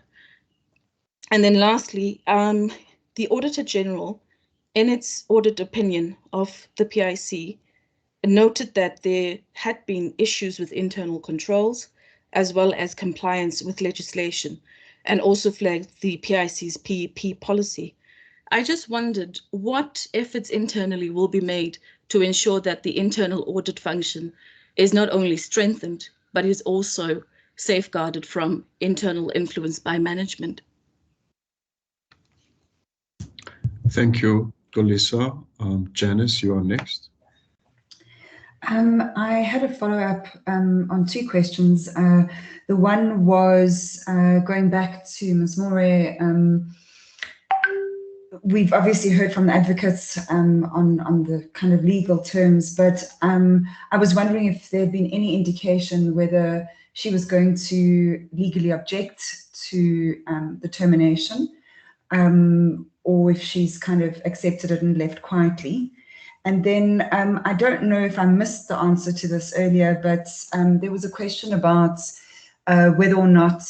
And then lastly, the Auditor General, in its audit opinion of the PIC, noted that there had been issues with internal controls as well as compliance with legislation, and also flagged the PIC's PEP policy. I just wondered what efforts internally will be made to ensure that the internal audit function is not only strengthened, but is also safeguarded from internal influence by management. Thank you, Kolisa. Janice, you are next. I had a follow-up on two questions. The one was going back to Ms. More. We've obviously heard from the advocates on the kind of legal terms, but I was wondering if there had been any indication whether she was going to legally object to the termination, or if she's kind of accepted it and left quietly. And then I don't know if I missed the answer to this earlier, but there was a question about whether or not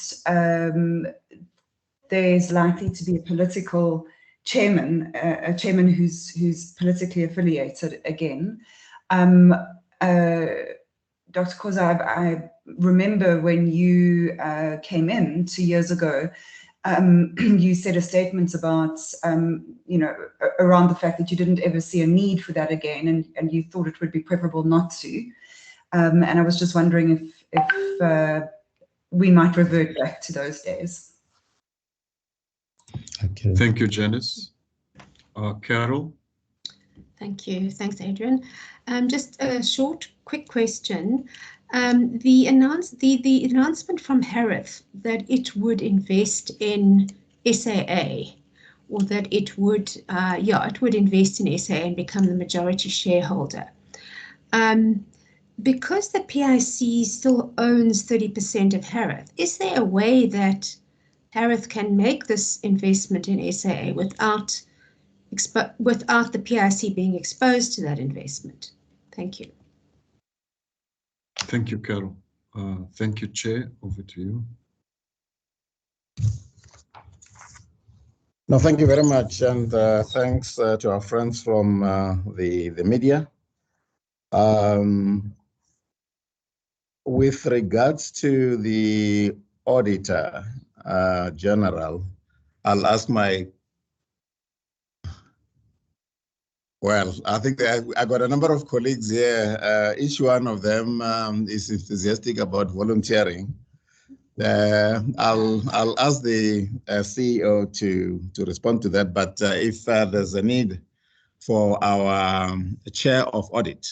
there's likely to be a political chairman, a chairman who's politically affiliated again. Dr. Khoza, I remember when you came in 2 years ago, you said a statement about, you know, around the fact that you didn't ever see a need for that again, and you thought it would be preferable not to. And I was just wondering if we might revert back to those days. Okay. Thank you, Janice. Carol? Thank you. Thanks, Adrian. Just a short, quick question. The announcement from Harith that it would invest in SAA, or that it would, it would invest in SAA and become the majority shareholder. Because the PIC still owns 30% of Harith, is there a way that Harith can make this investment in SAA without the PIC being exposed to that investment? Thank you. Thank you, Carol. Thank you, Chair. Over to you. No, thank you very much, and thanks to our friends from the media. With regards to the Auditor General, I'll ask my... Well, I think I got a number of colleagues here. Each one of them is enthusiastic about volunteering. I'll ask the CEO to respond to that, but if there's a need for our Chair of Audit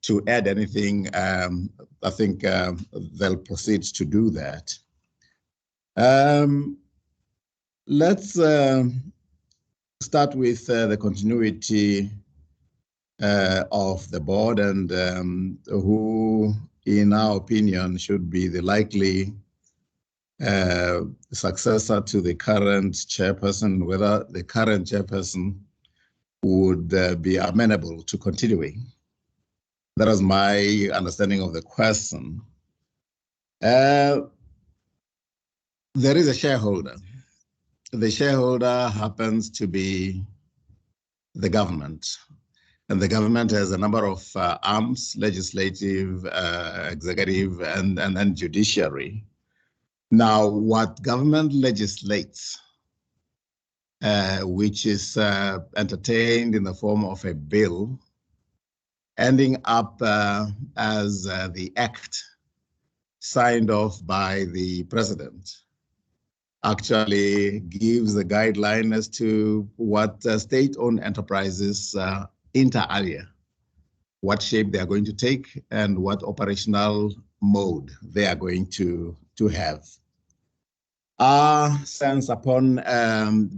to add anything, I think they'll proceed to do that. Let's start with the continuity of the board and who, in our opinion, should be the likely successor to the current chairperson, whether the current chairperson would be amenable to continuing. That was my understanding of the question. There is a shareholder. The shareholder happens to be the government. And the government has a number of arms, legislative, executive, and judiciary. Now, what government legislates, which is entertained in the form of a bill, ending up as the act signed off by the president, actually gives the guideline as to what state-owned enterprises inter alia, what shape they are going to take and what operational mode they are going to have. Our sense upon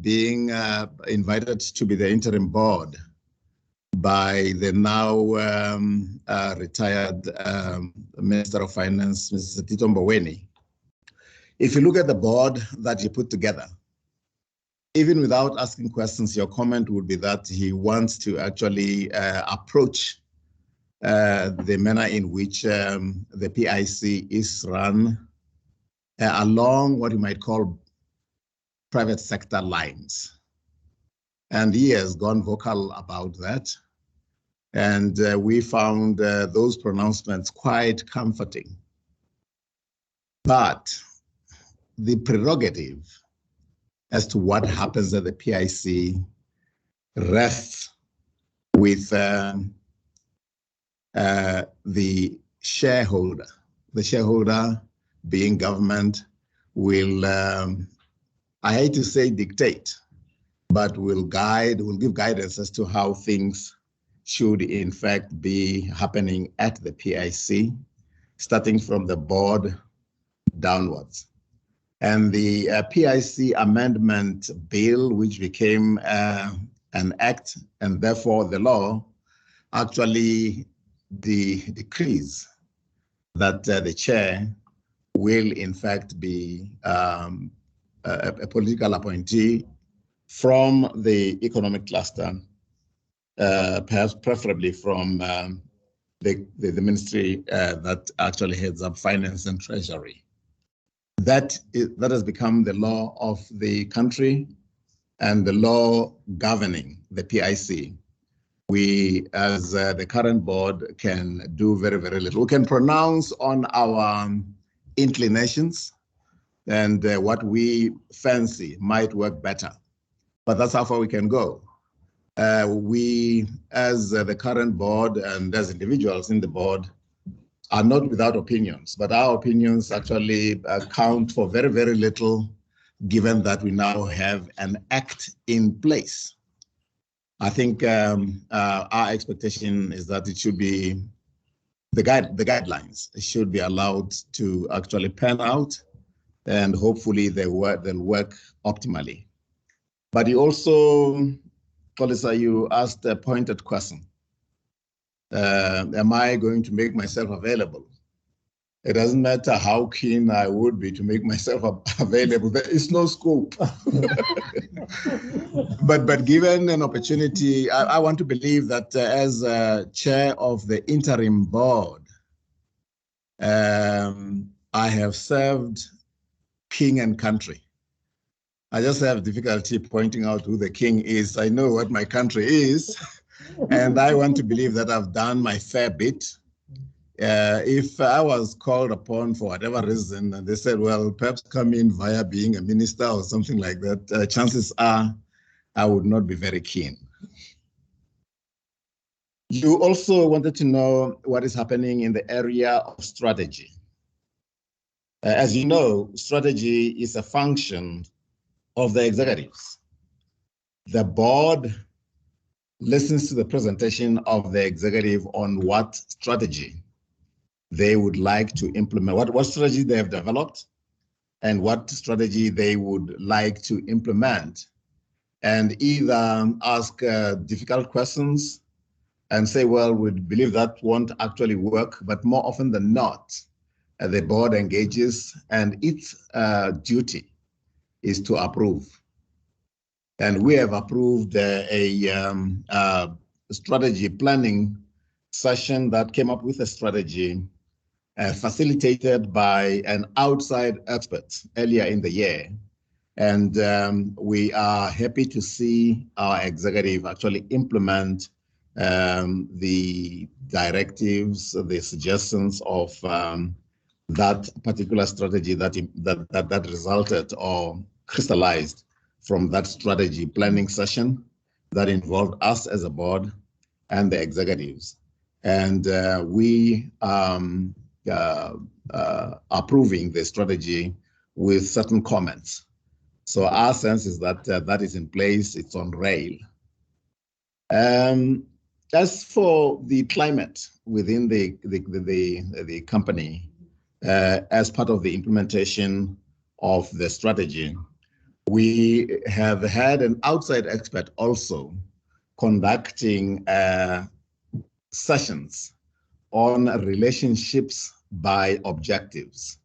being invited to be the interim board by the now retired Minister of Finance, Mr. Tito Mboweni. If you look at the board that he put together, even without asking questions, your comment would be that he wants to actually approach the manner in which the PIC is run along what you might call private sector lines. And he has gone vocal about that. And we found those pronouncements quite comforting. But the prerogative as to what happens at the PIC rests with the shareholder. The shareholder, being government, will, I hate to say dictate, but will give guidance as to how things should in fact be happening at the PIC, starting from the board downwards. And the PIC amendment bill, which became an act and therefore the law, actually decrees that the chair will in fact be a political appointee from the economic cluster, perhaps preferably from the ministry that actually heads up finance and treasury. That has become the law of the country and the law governing the PIC. We, as the current board, can do very, very little. We can pronounce on our inclinations and what we fancy might work better, but that's how far we can go. We, as the current board and as individuals in the board, are not without opinions, but our opinions actually count for very, very little, given that we now have an act in place. I think our expectation is that it should be the guidelines should be allowed to actually pan out, and hopefully they'll work optimally. But you also, Kolisa, you asked a pointed question. Am I going to make myself available? It doesn't matter how keen I would be to make myself available. There is no scope. but given an opportunity, I want to believe that as chair of the interim board, I have served king and country. I just have difficulty pointing out who the king is. I know what my country is, and I want to believe that I've done my fair bit. If I was called upon for whatever reason, and they said, well, perhaps come in via being a minister or something like that, chances are I would not be very keen. You also wanted to know what is happening in the area of strategy. As you know, strategy is a function of the executives. The board listens to the presentation of the executive on what strategy they would like to implement, what strategy they have developed and what strategy they would like to implement, and either ask difficult questions and say, well, we believe that won't actually work, but more often than not, the board engages, and its duty is to approve. And we have approved a strategy planning session that came up with a strategy facilitated by an outside expert earlier in the year. And we are happy to see our executive actually implement the directives, the suggestions of that particular strategy that resulted or crystallized from that strategy planning session that involved us as a board and the executives. And we approving the strategy with certain comments. So our sense is that that is in place, it's on rail. As for the climate within the company, as part of the implementation of the strategy, we have had an outside expert also conducting sessions on relationships by objectives.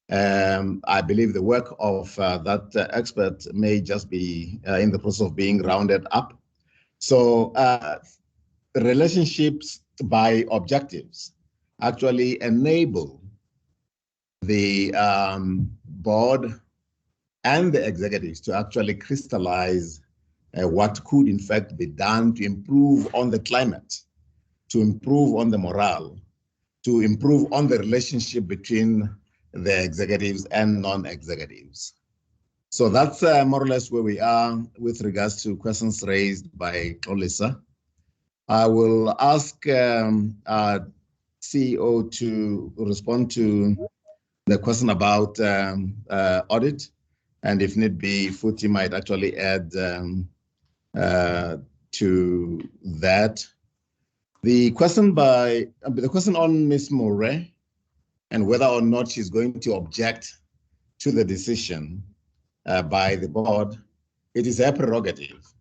I believe the work of that expert may just be in the process of being rounded up. So relationships by objectives actually enable the board and the executives to actually crystallize what could in fact be done to improve on the climate, to improve on the morale, to improve on the relationship between the executives and non-executives. So that's more or less where we are with regards to questions raised by Kolisa. I will ask our CEO to respond to the question about audit, and if need be, Futi might actually add to that. The question on Ms. Murray and whether or not she's going to object to the decision by the board, it is her prerogative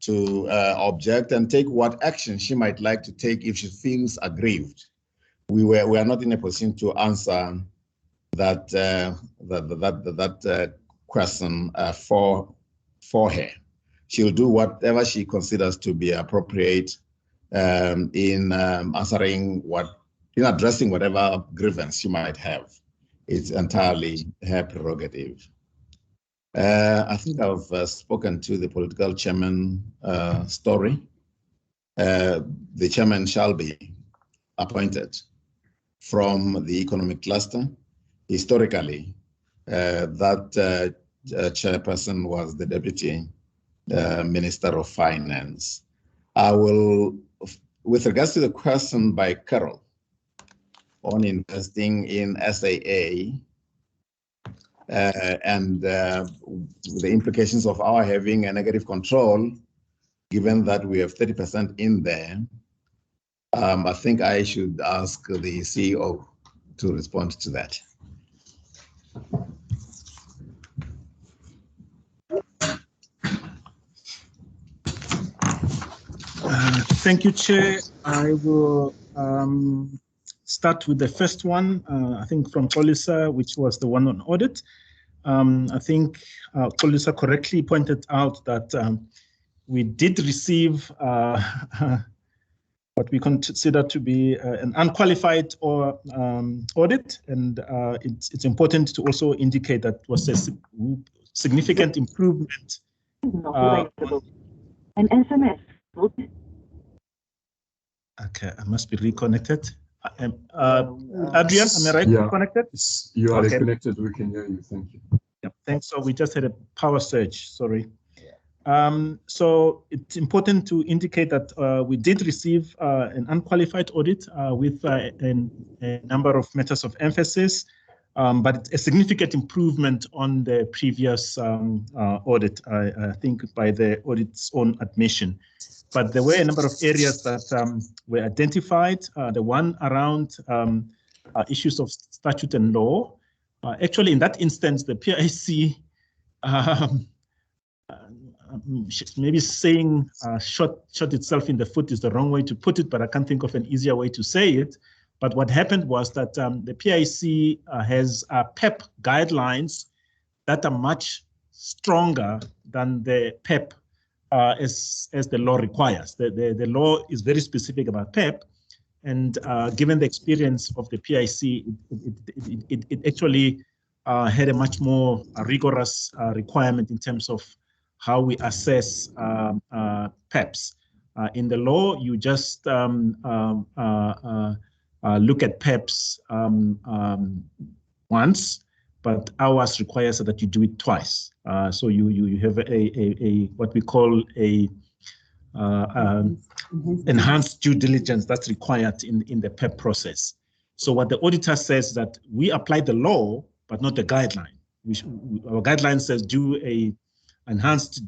to object and take what action she might like to take if she feels aggrieved. We are not in a position to answer that question for her. She'll do whatever she considers to be appropriate in addressing whatever grievance she might have. It's entirely her prerogative. I think I've spoken to the political chairman story. The chairman shall be appointed from the economic cluster. Historically, that chairperson was the deputy Minister of Finance. I will, with regards to the question by Carol on investing in SAA and the implications of our having a negative control, given that we have 30% in there, I think I should ask the CEO to respond to that. Thank you, Chair. I will start with the first one, I think from Xolisa, which was the one on audit. I think Xolisa correctly pointed out that we did receive what we consider to be an unqualified audit, and it's important to also indicate that was a significant improvement. An SMS. Okay, I must be reconnected. Adrian, am I right? Yeah. Connected? You are Okay. reconnected. We can hear you. Thank you. Yeah, thanks. So we just had a power surge. Sorry. So it's important to indicate that we did receive an unqualified audit with a number of matters of emphasis, but it's a significant improvement on the previous audit, I think, by the audit's own admission. But there were a number of areas that were identified. The one around issues of statute and law. Actually, in that instance, the PIC maybe saying shot itself in the foot is the wrong way to put it, but I can't think of an easier way to say it. But what happened was that the PIC has PEP guidelines that are much stronger than the PEP as the law requires. The law is very specific about PEP, and given the experience of the PIC, it actually had a much more rigorous requirement in terms of how we assess PEPs. In the law, you just look at PEPs once, but ours requires that you do it twice. So you have a what we call a enhanced due diligence that's required in the PEP process. So what the auditor says that we apply the law, but not the guideline. Our guideline says do a enhanced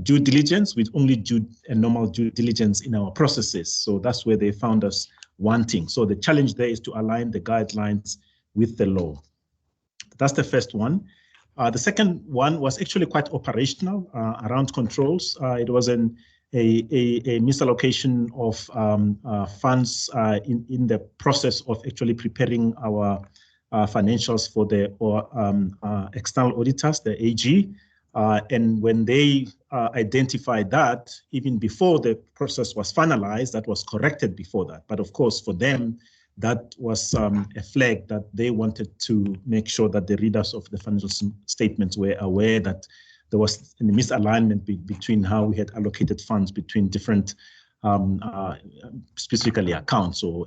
due diligence with only a normal due diligence in our processes. So that's where they found us wanting. So the challenge there is to align the guidelines with the law. That's the first one. The second one was actually quite operational around controls. It was a misallocation of funds in the process of actually preparing our financials for the external auditors, the AG. And when they identified that, even before the process was finalized, that was corrected before that. But of course, for them, that was a flag that they wanted to make sure that the readers of the financial statements were aware that there was a misalignment between how we had allocated funds between different, specifically accounts or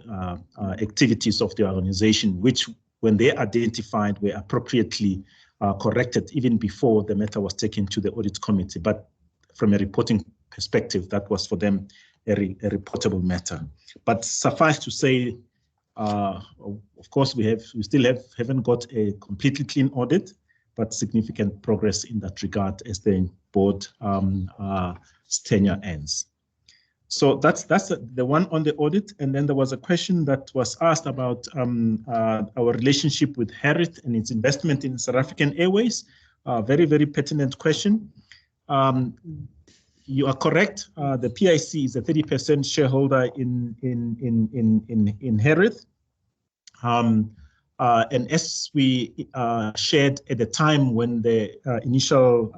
activities of the organization, which when they identified were appropriately corrected even before the matter was taken to the audit committee. But from a reporting perspective, that was for them a reportable matter. But suffice to say, of course, we still haven't got a completely clean audit, but significant progress in that regard as the board tenure ends. So that's the one on the audit. And then there was a question that was asked about our relationship with Harith and its investment in South African Airways. Very, very pertinent question. You are correct. The PIC is a 30% shareholder in Harith. And as we shared at the time when the initial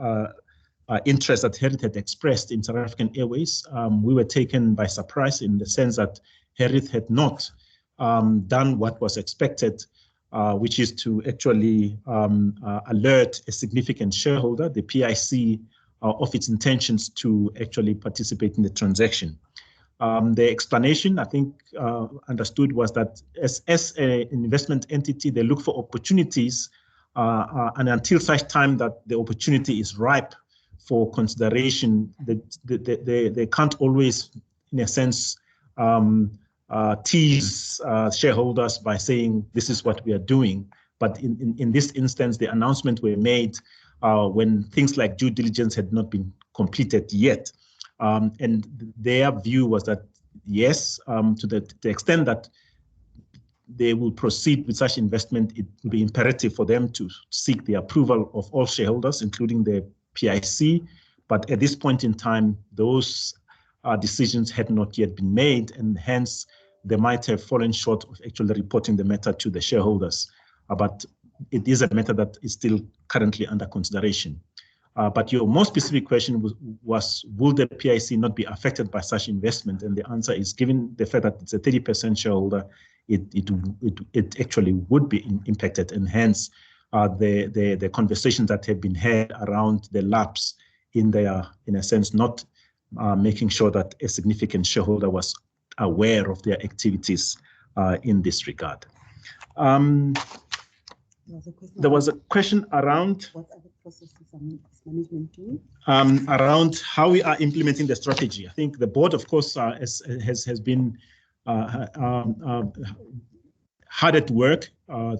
interest that Harriet had expressed in South African Airways, we were taken by surprise in the sense that Harriet had not done what was expected, which is to actually alert a significant shareholder, the PIC, of its intentions to actually participate in the transaction. The explanation, I think, understood was that as an investment entity, they look for opportunities, and until such time that the opportunity is ripe for consideration, they can't always, in a sense, tease shareholders by saying this is what we are doing. But in this instance, the announcement were made when things like due diligence had not been completed yet. And their view was that, yes, to the extent that they will proceed with such investment, it will be imperative for them to seek the approval of all shareholders, including the PIC. But at this point in time, those decisions had not yet been made, and hence they might have fallen short of actually reporting the matter to the shareholders. But it is a matter that is still currently under consideration. But your more specific question was, will the PIC not be affected by such investment? And the answer is, given the fact that it's a 30% shareholder, it actually would be impacted, and hence the conversations that have been had around the lapse in their, in a sense, not making sure that a significant shareholder was aware of their activities in this regard. There was a question around what other processes is management doing? Around how we are implementing the strategy. I think the board, of course, has been hard at work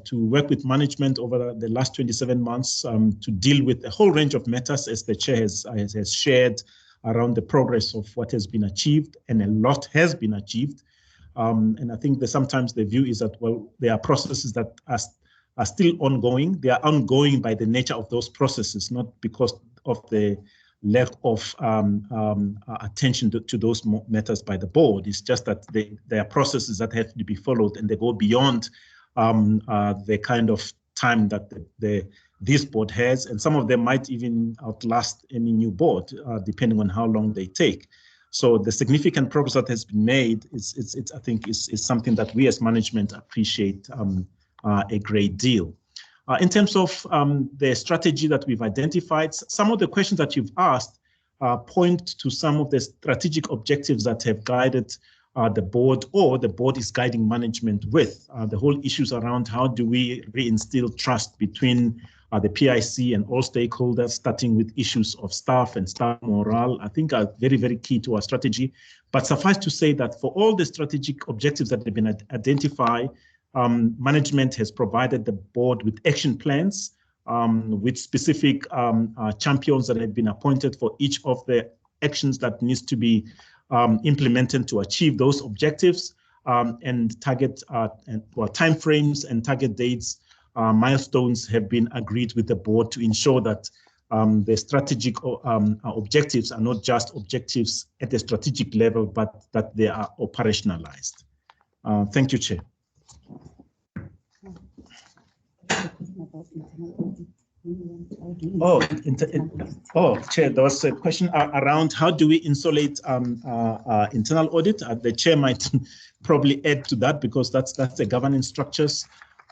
to work with management over the last 27 months to deal with a whole range of matters, as the chair has shared around the progress of what has been achieved, and a lot has been achieved. And I think that sometimes the view is that, well, there are processes that are still ongoing. They are ongoing by the nature of those processes, not because of the lack of attention to those matters by the board. It's just that there are processes that have to be followed, and they go beyond the kind of time that this board has, and some of them might even outlast any new board, depending on how long they take. So the significant progress that has been made I think is something that we as management appreciate a great deal. In terms of the strategy that we've identified, some of the questions that you've asked point to some of the strategic objectives that have guided the board, or the board is guiding management with. The whole issues around how do we reinstill trust between the PIC and all stakeholders, starting with issues of staff and staff morale, I think are very, very key to our strategy. But suffice to say that for all the strategic objectives that have been identified, management has provided the board with action plans with specific champions that have been appointed for each of the actions that needs to be implemented to achieve those objectives, and target timeframes and target dates. Milestones have been agreed with the board to ensure that the strategic objectives are not just objectives at the strategic level, but that they are operationalized. Thank you, Chair. Chair, there was a question around how do we insulate internal audit. The chair might probably add to that, because that's the governance structures.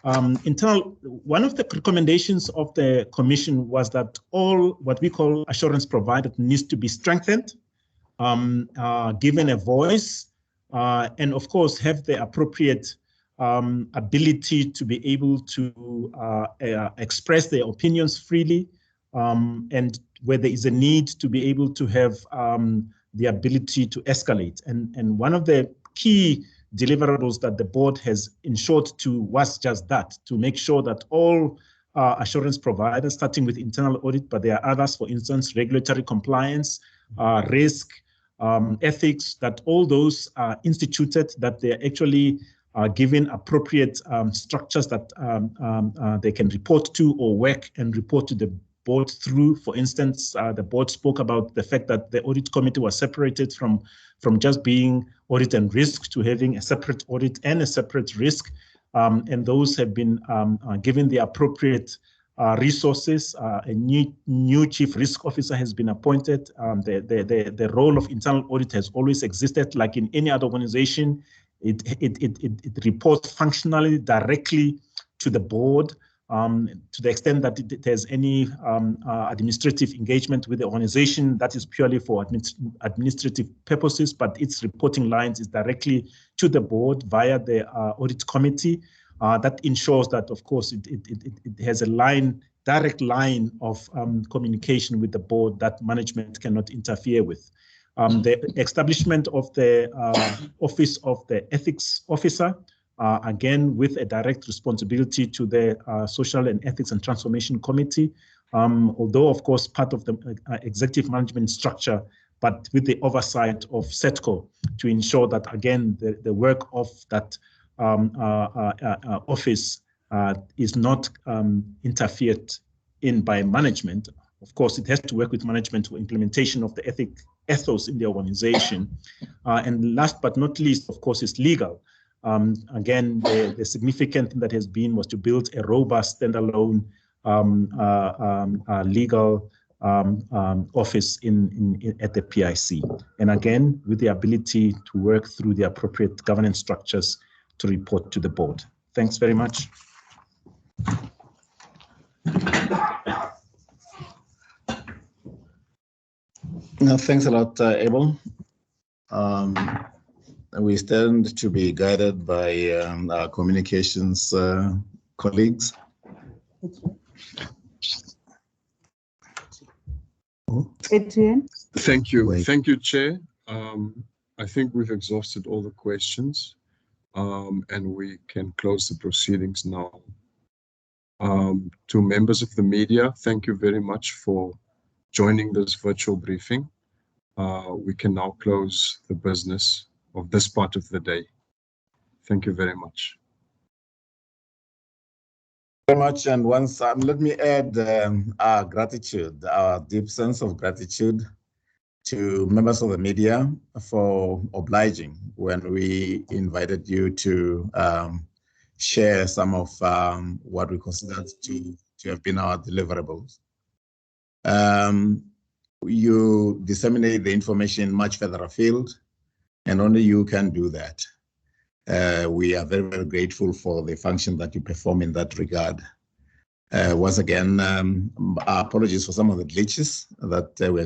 One of the recommendations of the commission was that all what we call assurance providers needs to be strengthened, given a voice, and of course have the appropriate ability to be able to express their opinions freely, and where there is a need to be able to have the ability to escalate. And one of the key deliverables that the board has ensured to was just that, to make sure that all assurance providers, starting with internal audit, but there are others, for instance, regulatory compliance, risk, ethics, that all those are instituted, that they're actually given appropriate structures that they can report to or work and report to the board through. For instance, the board spoke about the fact that the audit committee was separated from just being audit and risk to having a separate audit and a separate risk. and those have been given the appropriate resources. A new chief risk officer has been appointed. The role of internal audit has always existed, like in any other organization. It reports functionally directly to the board. To the extent that it has any administrative engagement with the organization, that is purely for administrative purposes, but its reporting lines is directly to the board via the audit committee. That ensures that, of course, it has a direct line of communication with the board that management cannot interfere with. The establishment of the Office of the Ethics Officer, again, with a direct responsibility to the Social and Ethics and Transformation Committee, although, of course, part of the executive management structure, but with the oversight of SETCO to ensure that, again, the work of that office is not interfered in by management. Of course, it has to work with management for implementation of the ethos in the organization. And last but not least, of course, is legal. Again, the significant thing that has been was to build a robust standalone legal office at the PIC. And again, with the ability to work through the appropriate governance structures to report to the board. Thanks very much. No, thanks a lot, Abel. We stand to be guided by our communications colleagues. Adrian? Thank you. Thank you, Chair. I think we've exhausted all the questions, and we can close the proceedings now. To members of the media, thank you very much for joining this virtual briefing. We can now close the business of this part of the day. Thank you very much. Very much, and once let me add our gratitude, our deep sense of gratitude to members of the media for obliging when we invited you to share some of what we considered to have been our deliverables. You disseminate the information much further afield, and only you can do that. We are very, very grateful for the function that you perform in that regard. Once again, our apologies for some of the glitches that we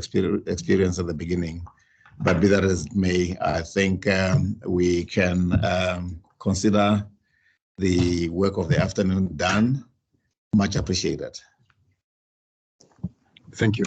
experienced at the beginning. But be that as it may, I think we can consider the work of the afternoon done. Much appreciated. Thank you.